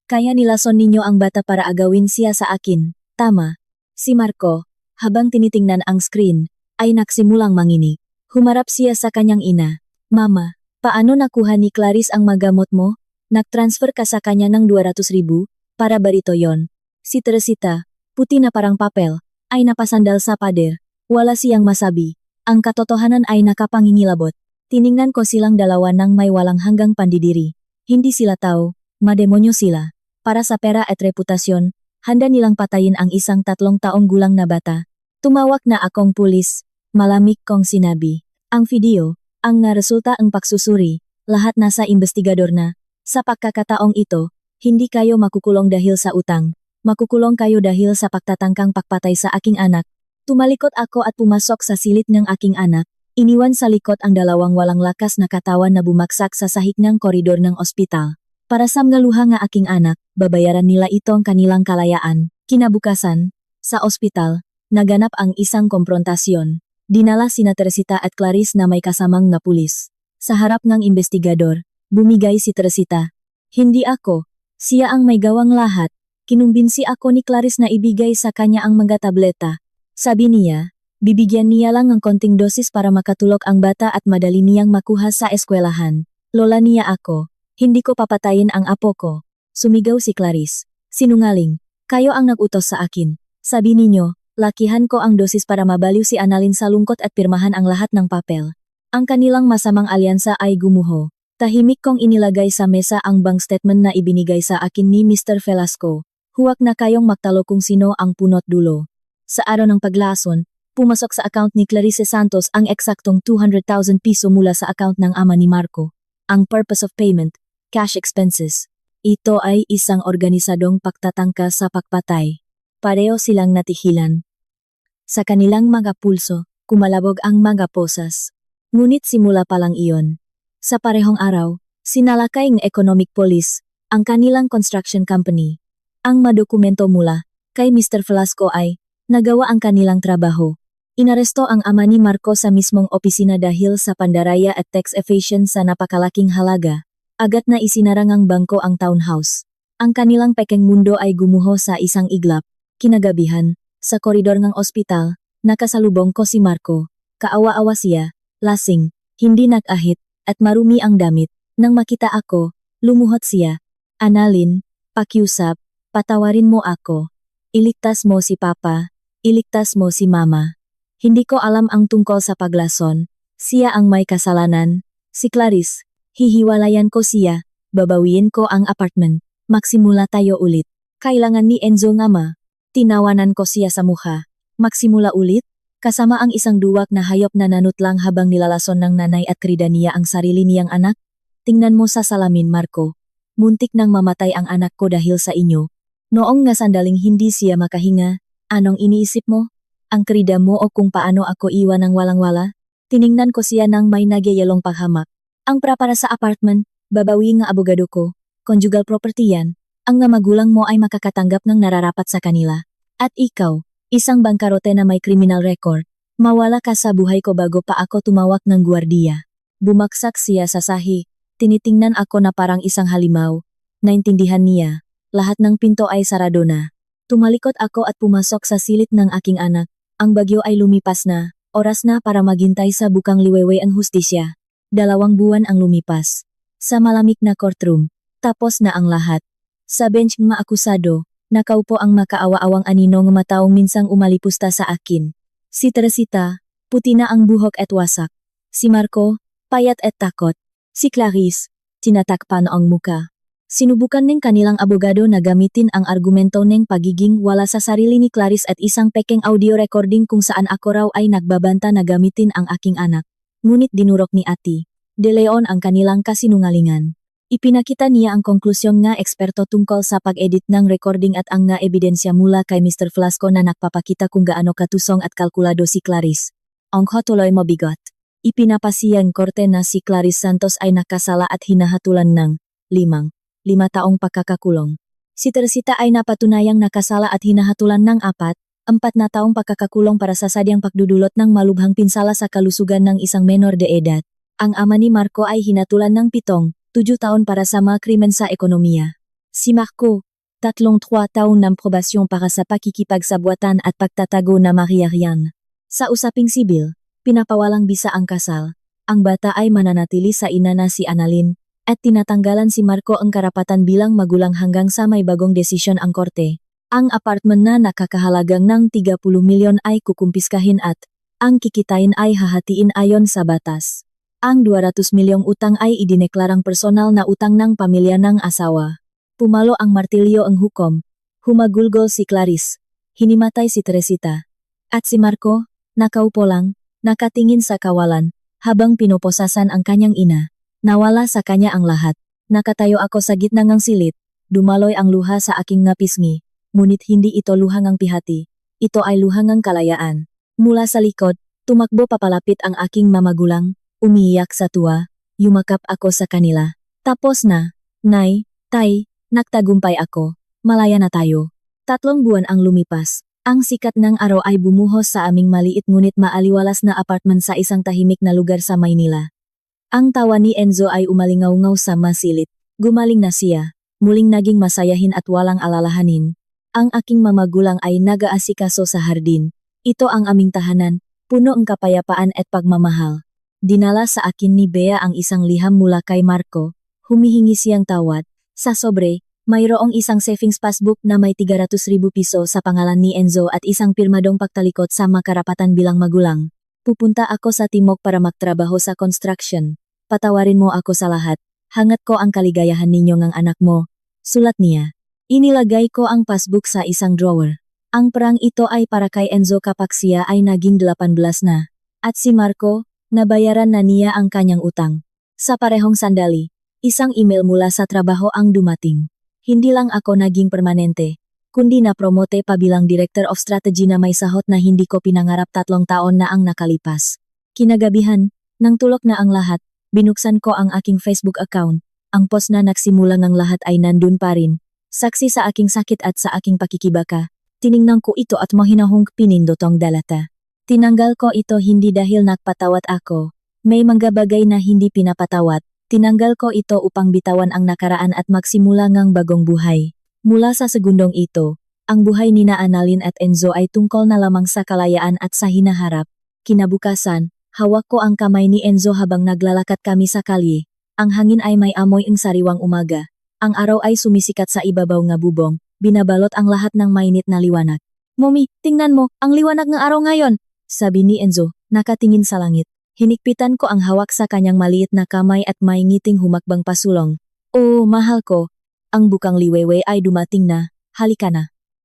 Kaya nilason ninyo ang bata para agawin siya sa akin. Tama. Si Marco, habang tinitingnan ang screen, ay nagsimulang manginig. Humarap siya sa kanyang ina. Mama, paano nakuha ni Clarice ang magamot mo? Nag-transfer ka sa kanya ng 200,000, para barito yon. Si Teresita, puti na parang papel, ay napasandal sa pader. Wala siyang masabi. Ang katotohanan ay nakapangingilabot. Tiningnan ko silang dalawa nang may walang hanggang pandidiri. Hindi sila tao, mademonyo sila. Para sa pera at reputasyon, handa nilang patayin ang isang 3 taong gulang na bata. Tumawag na akong pulis. Malamig kong sinabi. Ang video, ang resulta ang pagsusuri, lahat nasa investigador na. Sa pagkakataong ito, hindi kayo makukulong dahil sa utang. Makukulong kayo dahil sa pagtatangkang pakpatay sa aking anak. Tumalikot ako at pumasok sa silid ng aking anak. Iniwan sa likod ang dalawang walang lakas na katawan na bumagsak sa sahig ng koridor ng ospital. Para sa mga luha nga aking anak, babayaran nila itong kanilang kalayaan. Kinabukasan, sa ospital, naganap ang isang komprontasyon. Dinala sina Teresita at Clarice na may kasamang na pulis. Sa harap ng investigador, bumigay si Teresita. Hindi ako. Siya ang may gawang lahat. Kinumbinsi ako ni Clarice na ibigay sa kanya ang mga tableta. Sabi niya, bibigyan niya lang ng konting dosis para makatulog ang bata at madali niyang makuha sa eskwelahan. Lola niya ako. Hindi ko papatayin ang apo ko. Sumigaw si Clarice. Sinungaling. Kayo ang nag-utos sa akin. Sabi ninyo, lakihan ko ang dosis para mabaliw si Annalyn sa lungkot at pirmahan ang lahat ng papel. Ang kanilang masamang alyansa ay gumuho. Tahimik kong inilagay sa mesa ang bank statement na ibinigay sa akin ni Mr. Velasco. Huwag na kayong magtalo kung sino ang punot dulo. Sa araw ng paglason, pumasok sa account ni Clarice Santos ang eksaktong 200,000 piso mula sa account ng ama ni Marco. Ang purpose of payment, cash expenses. Ito ay isang organisadong pagtatangka sa pagpatay. Pareho silang natihilan. Sa kanilang mga pulso, kumalabog ang mga posas. Ngunit simula pa lang iyon. Sa parehong araw, sinalakay ng economic police ang kanilang construction company. Ang madokumento mula kay Mr. Velasco ay nagawa ang kanilang trabaho. Inaresto ang ama ni Marco sa mismong opisina dahil sa pandaraya at tax evasion sa napakalaking halaga. Agad na isinarang ang bangko ang townhouse. Ang kanilang pekeng mundo ay gumuho sa isang iglap. Kinagabihan, sa koridor ng ospital, nakasalubong ko si Marco. Kaawa-awa siya, lasing, hindi nag-ahit, at marumi ang damit. Nang makita ako, lumuhod siya. Annalyn, pakiusap, patawarin mo ako. Iligtas mo si Papa, iligtas mo si Mama. Hindi ko alam ang tungkol sa paglason. Siya ang may kasalanan. Si Clarice, hihiwalayan ko siya, babawiin ko ang apartment. Magsimula tayo ulit. Kailangan ni Enzo nga ma. Tinawanan ko siya sa mukha. Magsimula ulit? Kasama ang isang duwag na hayop na nanutlang habang nilalason ng nanay at krida niya ang sarili niyang anak? Tingnan mo sa salamin, Marco. Muntik nang mamatay ang anak ko dahil sa inyo. Noong nga sandaling hindi siya makahinga, anong iniisip mo? Ang krida mo o kung paano ako iwan ng walang-wala? Tiningnan ko siya nang may nagyayalong paghamak. Ang para sa apartment, babawi nga abogado ko. Conjugal property yan. Ang nga magulang mo ay makakatanggap ng nararapat sa kanila. At ikaw, isang bangkarote na may criminal record. Mawala ka sa buhay ko bago pa ako tumawag ng gwardiya. Bumaksak siya sa sahi. Tinitingnan ako na parang isang halimaw. Naintindihan niya. Lahat ng pinto ay sarado na. Tumalikod ako at pumasok sa silid ng aking anak. Ang bagyo ay lumipas na. Oras na para maghintay sa bukang liwewe ang hustisya. 2 buwan ang lumipas. Sa malamig na courtroom, tapos na ang lahat. Sa bench ng maakusado, nakaupo ang makaawa-awang anino ng mataong minsang umalipusta sa akin. Si Teresita, puti na ang buhok at wasak. Si Marco, payat at takot. Si Clarice, tinatakpan ang muka. Sinubukan ng kanilang abogado na gamitin ang argumento ng pagiging wala sa sarili ni Clarice at isang pekeng audio recording kung saan ako raw ay nagbabanta na gamitin ang aking anak. Ngunit dinurok ni Ati De Leon ang kanilang kasinungalingan. Ipinakita niya ang konklusyon nga eksperto tungkol sa pag-edit ng recording at ang nga ebidensya mula kay Mr. Flasco na nagpapakita kung gaano katusong at kalkulado si Clarice. Ang tuloy mabigat. Ipinapasiyang korte na si Clarice Santos ay nakasala at hinahatulan ng 5 taong pagkakakulong. Si Teresita ay napatunayang nakasala at hinahatulan ng 4 na taong pagkakakulong para sa sadyang pagdudulot ng malubhang pinsala sa kalusugan ng isang menor de edad. Ang ama ni Marco ay hinatulan ng 7 taon para sa mga krimen sa ekonomiya. Si Marco, 3 taon ng probasyon para sa pakikipagsabuatan at pagtatago na Mariarian. Sa usaping sibil, pinapawalang bisa ang kasal. Ang bata ay mananatili sa ina na si Annalyn, at tinatanggalan si Marco ang karapatan bilang magulang hanggang sa may bagong desisyon ang korte. Ang apartment na nakakahalagang ng 30 milyon ay kukumpiskahin at ang kikitain ay hahatiin ayon sa batas. Ang 200 milyong utang ay idineklarang personal na utang ng pamilya ng asawa. Pumalo ang martilyo ang hukom. Humagulgol si Clarice. Hinimatay si Teresita. At si Marco, nakaupo lang, nakatingin sa kawalan, habang pinoposasan ang kanyang ina. Nawala sa kanya ang lahat. Nakatayo ako sa gitna ng silid. Dumaloy ang luha sa aking ngapisngi. Ngunit hindi ito luhangang pihati. Ito ay luhangang kalayaan. Mula sa likod, tumakbo papalapit ang aking mamagulang. Umiiyak sa tuwa, yumakap ako sa kanila. Tapos na, Nay, Tay, nagtagumpay ako. Malaya na tayo. 3 buwan ang lumipas. Ang sikat ng araw ay bumuhos sa aming maliit ngunit maaliwalas na apartment sa isang tahimik na lugar sa Maynila. Ang tawa ni Enzo ay umalingaw-ngaw sa masilit. Gumaling na siya. Muling naging masayahin at walang alalahanin. Ang aking mamagulang ay nag-aasikaso sa hardin. Ito ang aming tahanan, puno ng kapayapaan at pagmamahal. Dinala sa akin ni Bea ang isang liham mula kay Marco. Humihingi siyang tawad. Sa sobre, mayroong isang savings passbook na may 300,000 piso sa pangalan ni Enzo at isang pirmadong pagtalikod sa makarapatan bilang magulang. Pupunta ako sa Timog para magtrabaho sa construction. Patawarin mo ako sa lahat. Hangat ko ang kaligayahan ninyo ng anak mo. Sulat niya. Inilagay ko ang passbook sa isang drawer. Ang perang ito ay para kay Enzo kapag siya ay naging 18 na. At si Marco, nabayaran na niya ang kanyang utang. Sa parehong sandali, isang email mula sa trabaho ang dumating. Hindi lang ako naging permanente, kundi na-promote pa bilang Director of Strategy na may sahot na hindi ko pinangarap 3 taon na ang nakalipas. Kinagabihan, nang tulok na ang lahat, binuksan ko ang aking Facebook account. Ang post na nagsimula ng lahat ay nandun pa rin. Saksi sa aking sakit at sa aking pakikibaka. Tiningnan ko ito at mahinahong pinindotong dalata. Tinanggal ko ito hindi dahil nagpatawad ako. May mga bagay na hindi pinapatawad. Tinanggal ko ito upang bitawan ang nakaraan at magsimula ng bagong buhay. Mula sa segundong ito, ang buhay nina Annalyn at Enzo ay tungkol na lamang sa kalayaan at sa hinaharap. Kinabukasan, Hawak ko ang kamay ni Enzo habang naglalakad kami sa kalye. Ang hangin ay may amoy ng sariwang umaga. Ang araw ay sumisikat sa ibabaw nga bubong, binabalot ang lahat ng mainit na liwanag. Mommy, tingnan mo, ang liwanag ng araw ngayon, sabi ni Enzo, nakatingin sa langit. Hinikpitan ko ang hawak sa kanyang maliit na kamay at may ngiting humakbang pasulong. Oh, mahal ko, ang bukang liwewe ay dumating na, halika na.